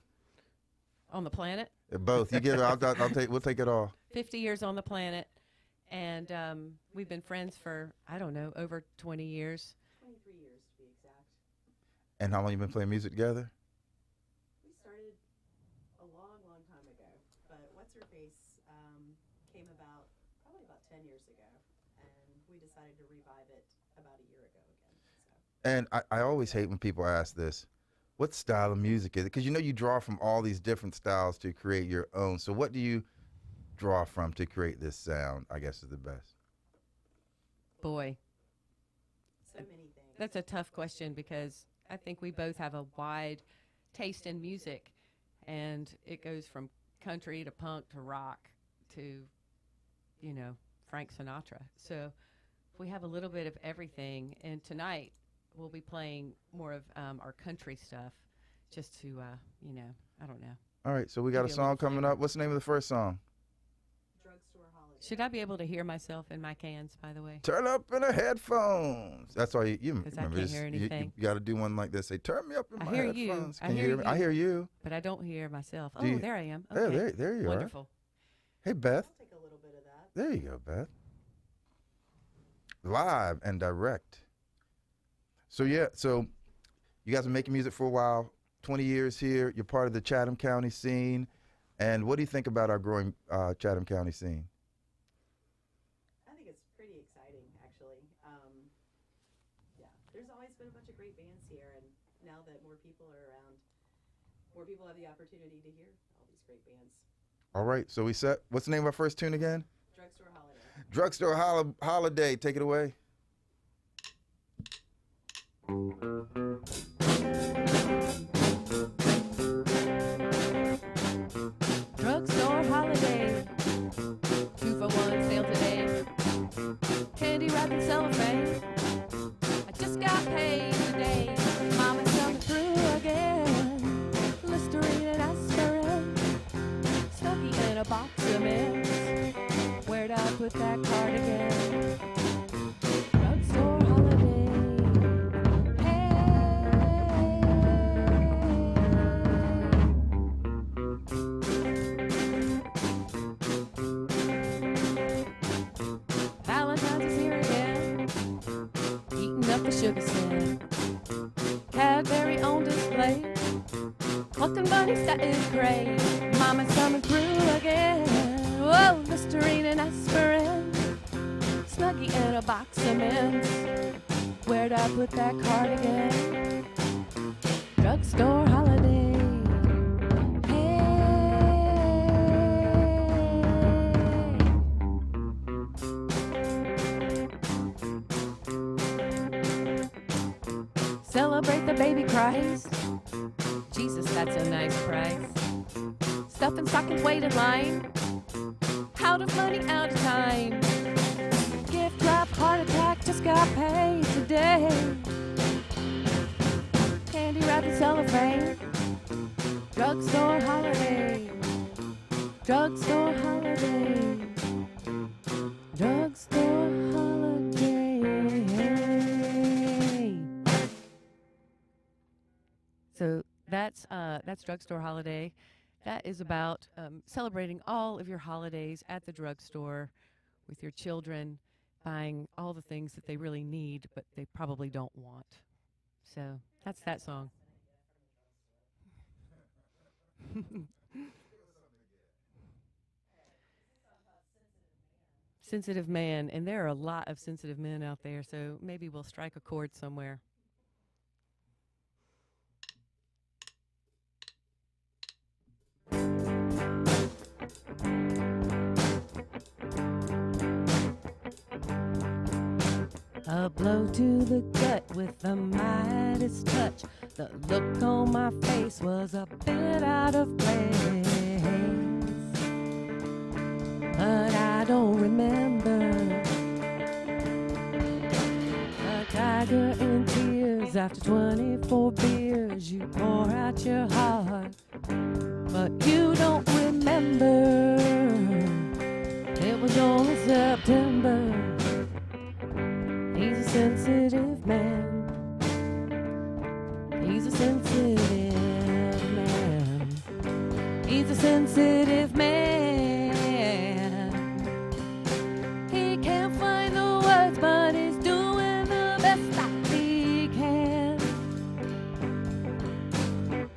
On the planet? Both. You give. I'll take. We'll take it all. 50 years on the planet, and we've been friends for I don't know over 20 years. 23 years to be exact. And how long you been playing music together? We started a long, long time ago, but What's Her Face came about probably about 10 years ago, and we decided to revive it about a year ago again. So. And I always hate when people ask this. What style of music is it? Because you know you draw from all these different styles to create your own. So what do you draw from to create this sound, I guess is the best? Boy. So many things. That's a tough question because I think we both have a wide taste in music, and it goes from country to punk to rock to, you know, Frank Sinatra. So we have a little bit of everything, and tonight we'll be playing more of our country stuff just to, you know, I don't know. All right, so we got a song coming up. What's the name of the first song? Drugstore Holiday. Should I be able to hear myself in my cans, by the way? Turn up in the headphones. That's all you Because I remember. can't hear anything. You got to do one like this. Say, turn me up in I my hear you. headphones. I Can you hear hear me? I you. hear you. But I don't hear myself. Do Oh, you- there I am. Yeah, Okay. there you are. Wonderful. Hey, Beth. I'll take a little bit of that. There you go, Beth. Live and direct. So yeah, so you guys have been making music for a while, 20 years here. You're part of the Chatham County scene. And what do you think about our growing Chatham County scene? I think it's pretty exciting, actually. Yeah, there's always been a bunch of great bands here, and now that more people are around, more people have the opportunity to hear all these great bands. All right, so we set. What's the name of our first tune again? Drugstore Holiday. Drugstore Holiday. Take it away. Drugstore Holiday. 2-for-1 sale today. Candy wrapped in cellophane. I just got paid today. Mama's coming through again. Listerine and aspirin. Stucky in a box of mints. Where'd I put that cardigan? Drugstore Holiday. Hey. Juanita is great. Mama's coming through again. Whoa, Listerine and aspirin. Snuggie and a box of mints. Where'd I put that cardigan? Drugstore holiday. Celebrate the baby Christ. Jesus, that's a nice price. Stuffing stockings, wait in line. Out of money, out of time. Gift wrap, heart attack, just got paid today. Candy wrap and cellophane. Drugstore holiday. Drugstore holiday. Drugstore holiday. So that's Drugstore Holiday. That is about celebrating all of your holidays at the drugstore with your children, buying all the things that they really need, but they probably don't want. So that's that song. Sensitive man, and there are a lot of sensitive men out there, so maybe we'll strike a chord somewhere. A blow to the gut with the Midas touch. The look on my face was a bit out of place, but I don't remember. A tiger in tears after 24 beers. You pour out your heart, but you don't remember. It was only September. He's a sensitive man. He's a sensitive man. He's a sensitive man. He can't find the words, but he's doing the best that he can.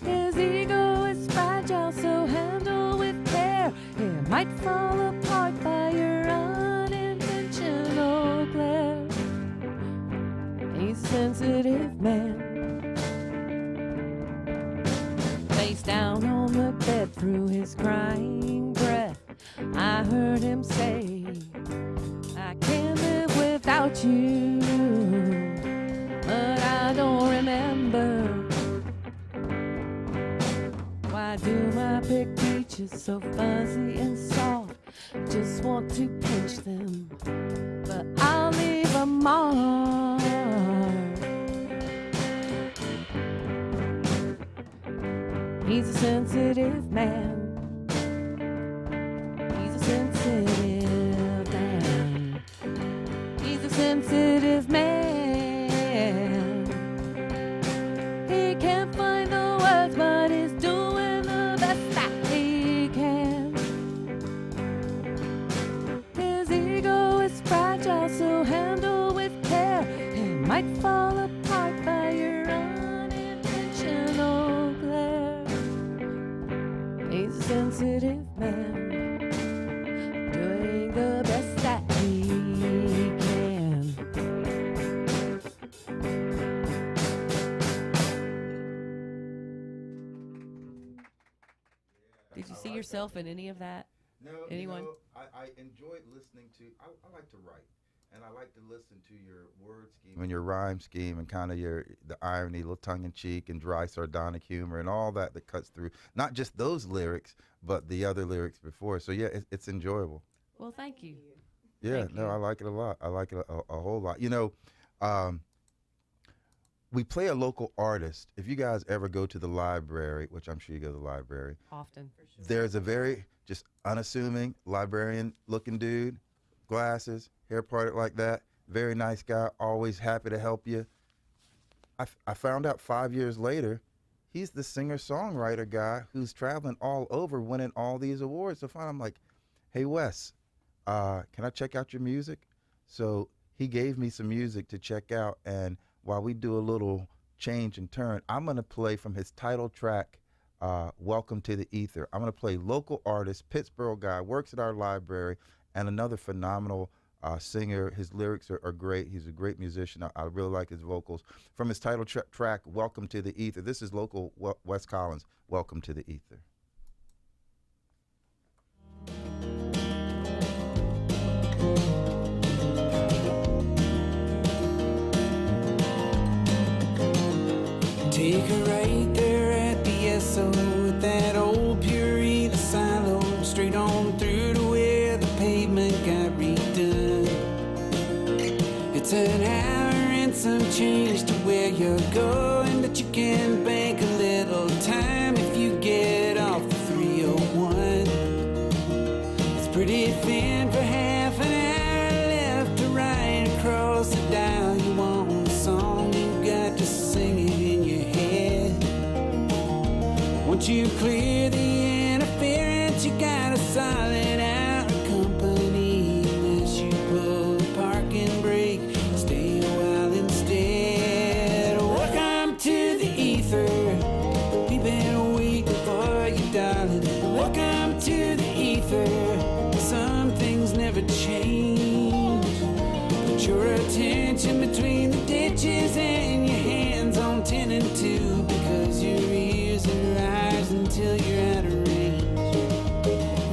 His ego is fragile, so handle with care. It might fall apart by your unintentional glare. He's a sensitive man. Face down on the bed through his crying breath, I heard him say, I can't live without you, but I don't remember. Why do my big peaches so fuzzy and soft? Just want to pinch them, but I'll leave a mark. He's a sensitive man. He's a sensitive man. He's a sensitive man. He can't find the words, but he's doing the best that he can. His ego is fragile, so handle with care. It might fall apart by your unintentional glare. He's a sensitive man, doing the best that he can. Did you see yourself in any of that? No, Anyone? I enjoyed listening to. I like to write, and I like to listen to your word scheme and your rhyme scheme and kind of the irony, little tongue in cheek and dry sardonic humor and all that cuts through. Not just those lyrics, but the other lyrics before. So yeah, it's enjoyable. Well, thank you. Yeah, Thank no, you. I like it a lot. I like it a whole lot. You know, we play a local artist. If you guys ever go to the library, which I'm sure you go to the library, Often. there's a very just unassuming librarian-looking dude, glasses, hair parted like that, very nice guy, always happy to help you. I found out 5 years later, he's the singer-songwriter guy who's traveling all over, winning all these awards. So finally, I'm like, hey, Wes, can I check out your music? So he gave me some music to check out, and while we do a little change and turn, I'm going to play from his title track, Welcome to the Ether. I'm going to play local artist, Pittsburgh guy, works at our library, and another phenomenal singer. His lyrics are great. He's a great musician. I really like his vocals. From his title track, Welcome to the Ether. This is local West Collins. Welcome to the Ether. Take a right there at the SO with that old Purina silo, straight on through to where the pavement got redone. It's an hour and some change to where you're going, but you can bank a little time if you get off the 301. It's pretty thin for half an hour, left to right across the dial. You want a song, you got to sing it in your head. Once you clear the interference, you got a solid hour of company. Unless you pull the parking brake, stay a while instead. Welcome to the ether. We've been waiting for you, darling. Welcome to the ether. Some things never change. Put your attention between the ditches and your hands on 10 and 2, because your ears are eyes until you're out of range.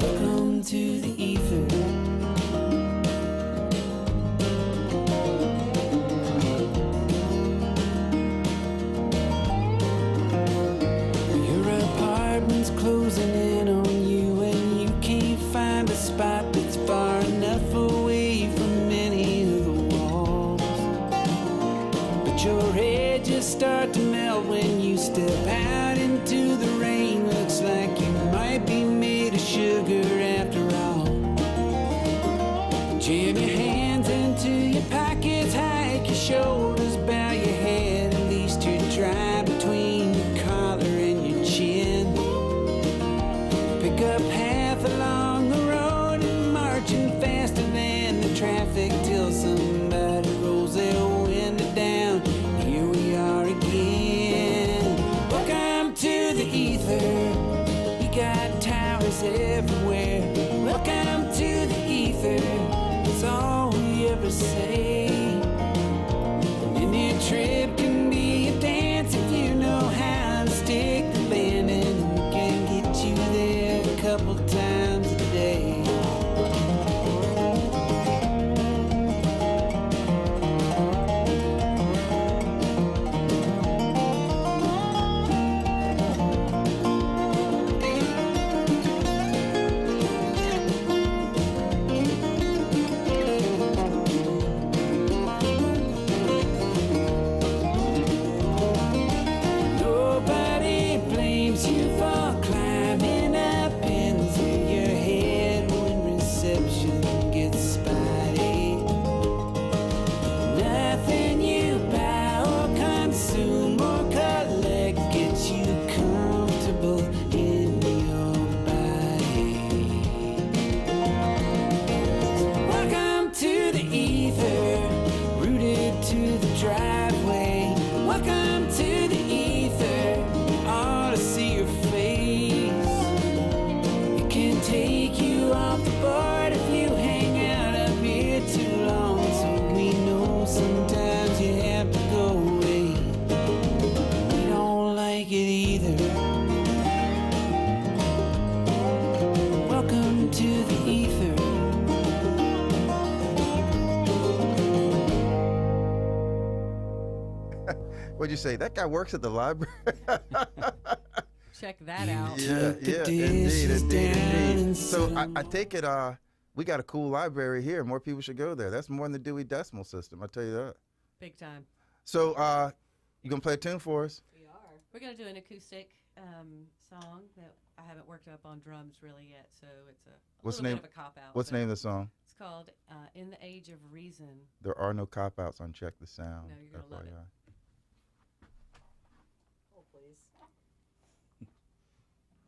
Welcome to the ether. Your apartment's closing in on you, and you can't find a spot that's far enough away from any of the walls. But your edges start to melt when you step out into the rain. Looks like you might be made of sugar after all. Jam your hands into your pockets, hike your shoulders, bow your head. At least you're dry between your collar and your chin. Pick up half along the road and marching faster than the traffic till somebody rolls their window down. Here we are again. Welcome to the ether. You got towers everywhere. Welcome to the ether. That's all we ever say. Any trip can be a dance if you know how to stick the landing, and we can get you there a couple times a day. Nobody blames you for climbing up into your head when reception gets spotty. Nothing you buy or consume or collect gets you comfortable in your body. Welcome to the ether, rooted to the driveway. Welcome to the ether, all to see your face. It can take you off the board if you hang out up here too long. So we know sometimes you have to go away. We don't like it either. Welcome to the ether. What'd you say? That guy works at the library? Check that out. Yeah, Put the yeah, dishes down indeed. and So sit I take it we got a cool library here. More people should go there. That's more than the Dewey Decimal System, I tell you that. Big time. So you gonna play a tune for us? We are. We're going to do an acoustic song that I haven't worked up on drums really yet, so it's a What's the little name? bit of a cop-out. What's the but name of the song? It's called In the Age of Reason. There are no cop-outs on Check the Sound. No, you're gonna love it. FYI. Oh, please.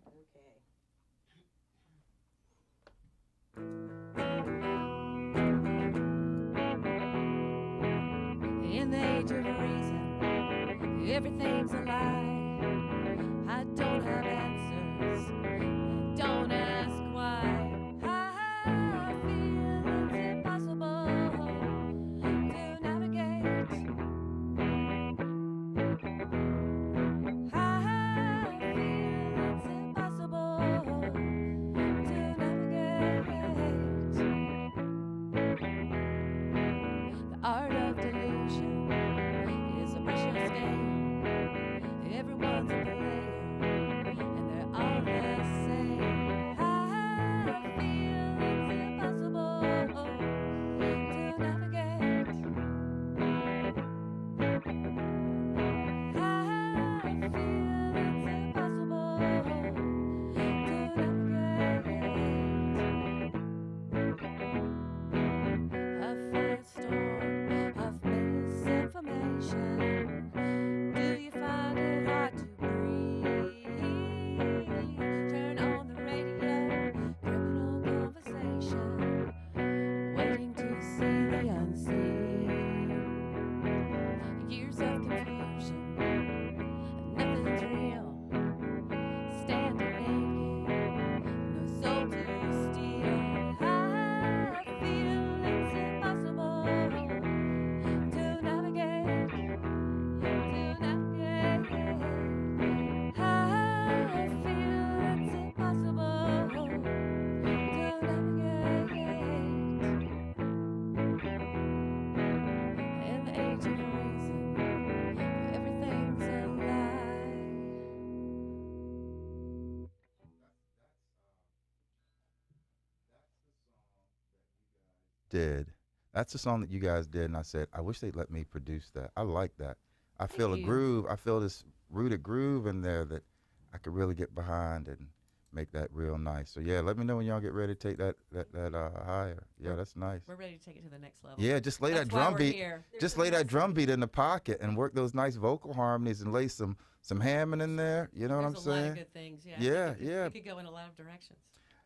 Okay. In the age of reason, everything's a lie. I don't have answers. did. That's the song that you guys did, and I said, I wish they'd let me produce that. I like that. I feel a you. groove. I feel this rooted groove in there that I could really get behind and make that real nice. So yeah, let me know when y'all get ready to take that higher. Yeah, that's nice. We're ready to take it to the next level. Yeah, just lay That's that why drum we're beat. here. Just lay that drum beat in the pocket and work those nice vocal harmonies and lay some Hammond in there. You know what I'm There's a lot saying? of good things. Yeah. Yeah, it could, yeah. It could go in a lot of directions.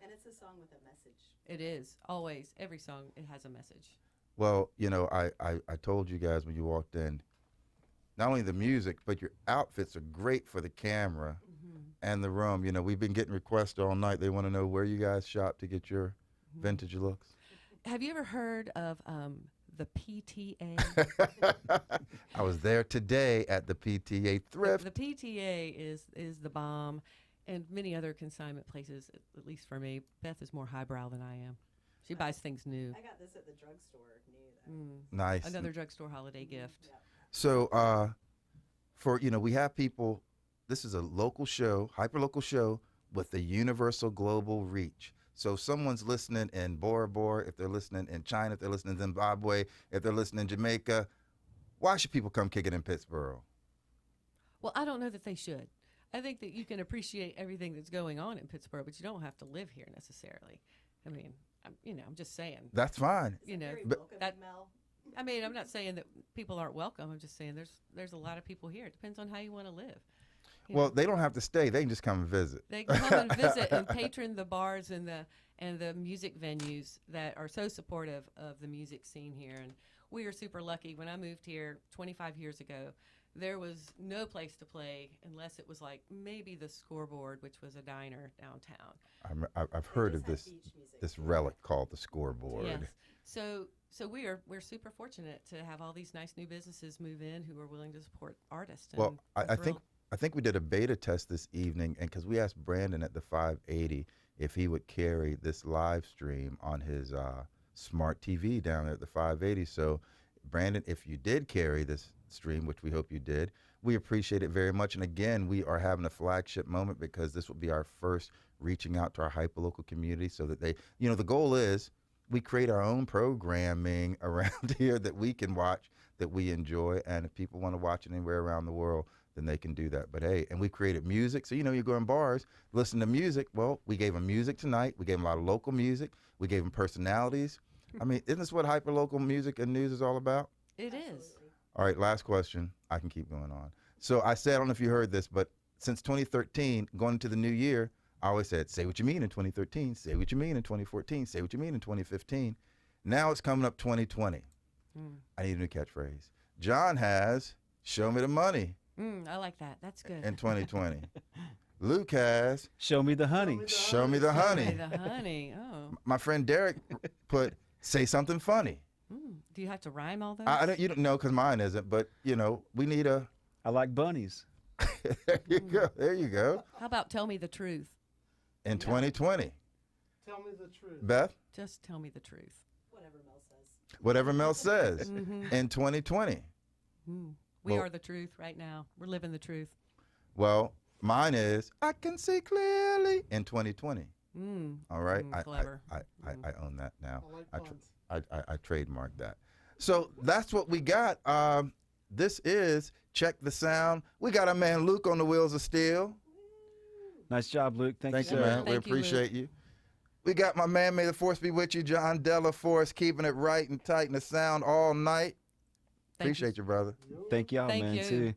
And it's a song with a message. It is always every song. It has a message. Well, you know, I told you guys when you walked in, not only the music, but your outfits are great for the camera and the room. You know, we've been getting requests all night. They want to know where you guys shop to get your vintage looks. Have you ever heard of the PTA? I was there today at the PTA thrift. The PTA is the bomb, and many other consignment places. At least for me, Beth is more highbrow than I am. She buys things new. I got this at the drugstore new, though. Nice. Another drugstore holiday gift. Yeah. So, for, you know, we have people, this is a local show, hyper-local show with a universal global reach. So if someone's listening in Bora Bora, if they're listening in China, if they're listening in Zimbabwe, if they're listening in Jamaica, why should people come kick it in Pittsburgh? Well, I don't know that they should. I think that you can appreciate everything that's going on in Pittsburgh, but you don't have to live here necessarily. I mean, I'm just saying. That's fine. You know, Very but- welcoming, that- Mel. I mean, I'm not saying that people aren't welcome. I'm just saying there's a lot of people here. It depends on how you want to live. You Well, know, they don't have to stay. They can just come and visit. they can come and visit and patron the bars and the music venues that are so supportive of the music scene here. And we are super lucky. When I moved here 25 years ago, there was no place to play unless it was like maybe the Scoreboard, which was a diner downtown. I've heard They of just this have beach music. this relic called the Scoreboard. Yes. So we're super fortunate to have all these nice new businesses move in who are willing to support artists. Well, and I we're think thrilled. we did a beta test this evening, and because we asked Brandon at the 580 if he would carry this live stream on his smart TV down there at the 580. So, Brandon, if you did carry this stream, which we hope you did, we appreciate it very much. And again, we are having a flagship moment because this will be our first reaching out to our hyperlocal community so that they, you know, the goal is we create our own programming around here that we can watch, that we enjoy. And if people want to watch it anywhere around the world, then they can do that. But hey, and we created music. So, you know, you go in bars, listen to music. Well, we gave them music tonight. We gave them a lot of local music. We gave them personalities. I mean, isn't this what hyperlocal music and news is all about? It is. All right, last question. I can keep going on. So I said, I don't know if you heard this, but since 2013, going into the new year, I always said, say what you mean in 2013, say what you mean in 2014, say what you mean in 2015. Now it's coming up 2020. I need a new catchphrase. John has, show me the money I like that. That's good. in 2020. Luke has, Show me the honey. show me the honey. Hey, the honey. Oh. My friend Derek put, say something funny. Do you have to rhyme all those? You don't know because mine isn't, but, you know, we need a, I like bunnies. there you go, there you go. How about tell me the truth? In 2020. Tell me the truth. Beth? Just tell me the truth. Whatever Mel says. Whatever Mel says in 2020. We Well- are the truth right now. We're living the truth. Well, mine is I can see clearly in 2020. All right, clever. I own that now. I like I, puns. I trademarked that. So that's what we got. This is Check the Sound. We got our man Luke on the wheels of steel. Nice job, Luke. Thank Thank you, you, sir. man. We Thank you, Luke. appreciate you. We got my man, may the force be with you, John Della Force, keeping it right and tight in the sound all night. Thank Appreciate you, brother. Thank y'all, Thank man, you. too.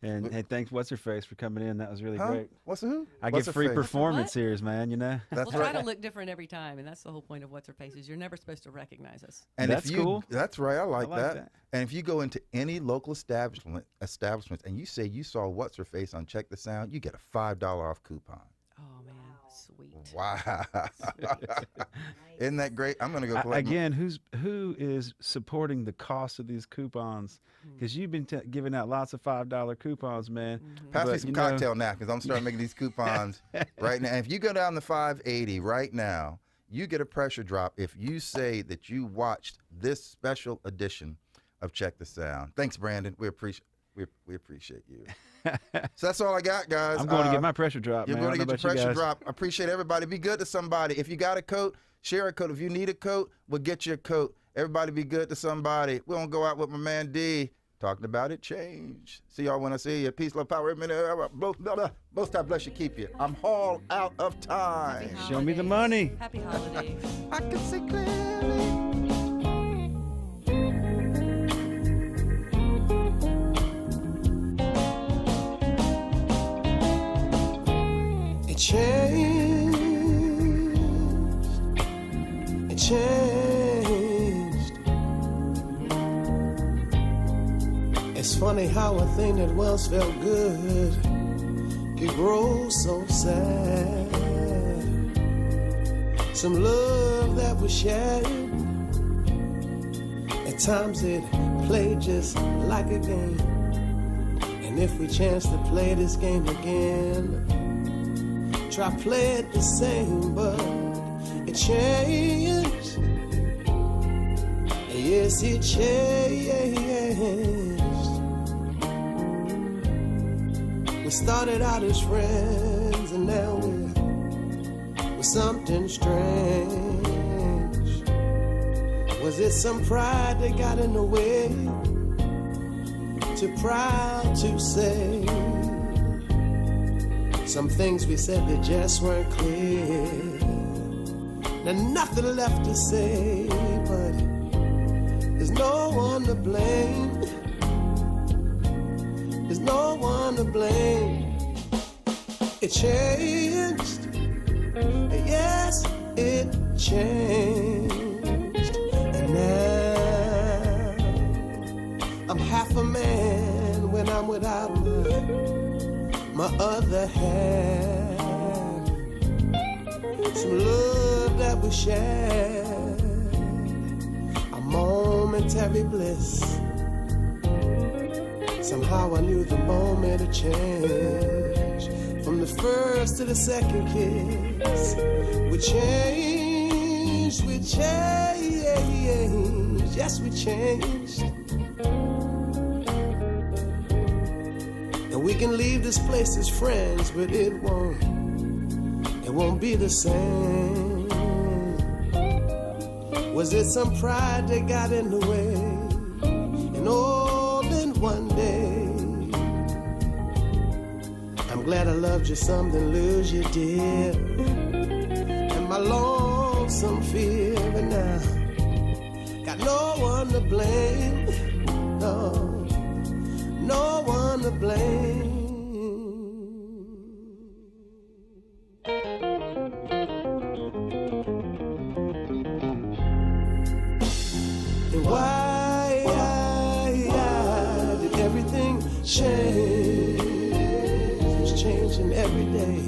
And hey, thanks, What's Her Face, for coming in. That was really Huh? great. What's the who? I What's get her free face? performance What? here, man, you know? That's We'll try right. to look different every time, and that's the whole point of What's Her Faces. You're never supposed to recognize us. And That's if you, cool. That's right. I like, like that. that. And if you go into any local establishments and you say you saw What's Her Face on Check the Sound, you get a $5 off coupon. Oh, man. Sweet. Wow. Isn't that great? I'm going to go collect my- Again, who is supporting the cost of these coupons? Because you've been giving out lots of $5 coupons, man. Pass me But, some you know, cocktail napkins. I'm starting making these coupons right now. And if you go down the 580 right now, you get a pressure drop if you say that you watched this special edition of Check the Sound. Thanks, Brandon. We appreciate you. So that's all I got, guys. I'm going to get my pressure drop, You're man. going to I don't get know your about you pressure guys. drop. I appreciate everybody. Be good to somebody. If you got a coat, share a coat. If you need a coat, we'll get you a coat. Everybody be good to somebody. We're going to go out with my man D. Talking about it, change. See y'all when I see you. Peace, love, power, most time bless you, keep you. I'm all out of time. Show me the money. Happy holidays. I can see clearly. It changed. It changed. It's funny how a thing that once felt good can grow so sad. Some love that was shared, at times it played just like a game. And if we chance to play this game again, try play it the same, but it changed. Yes, it changed. We started out as friends, and now we're something strange. Was it some pride that got in the way? Too proud to say some things we said that just weren't clear. Now nothing left to say, but there's no one to blame. There's no one to blame. It changed. Yes, it changed. And now I'm half a man when I'm without my other half. Some love that we shared, a momentary bliss. Somehow I knew the moment of change. From the first to the second kiss, we changed, we changed. Yes, we changed. And we can leave this place as friends, but it won't be the same. Was it some pride that got in the way? And all in one day, I'm glad I loved you some than lose you, dear. And my lonesome fear, but now got no one to blame. No, no one to blame. And why did everything change? It's changing every day.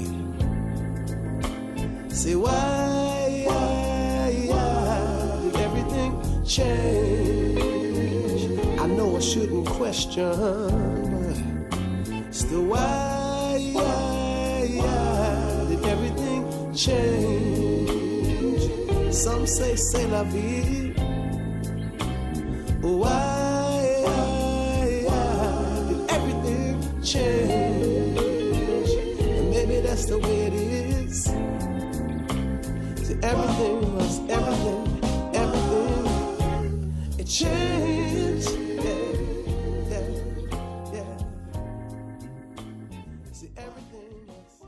Say why did everything change? I know I shouldn't question, but still why did everything change? Some say c'est la vie. Why did everything change? And maybe that's the way it is. See, everything was everything. It changed. Yeah. See, everything was.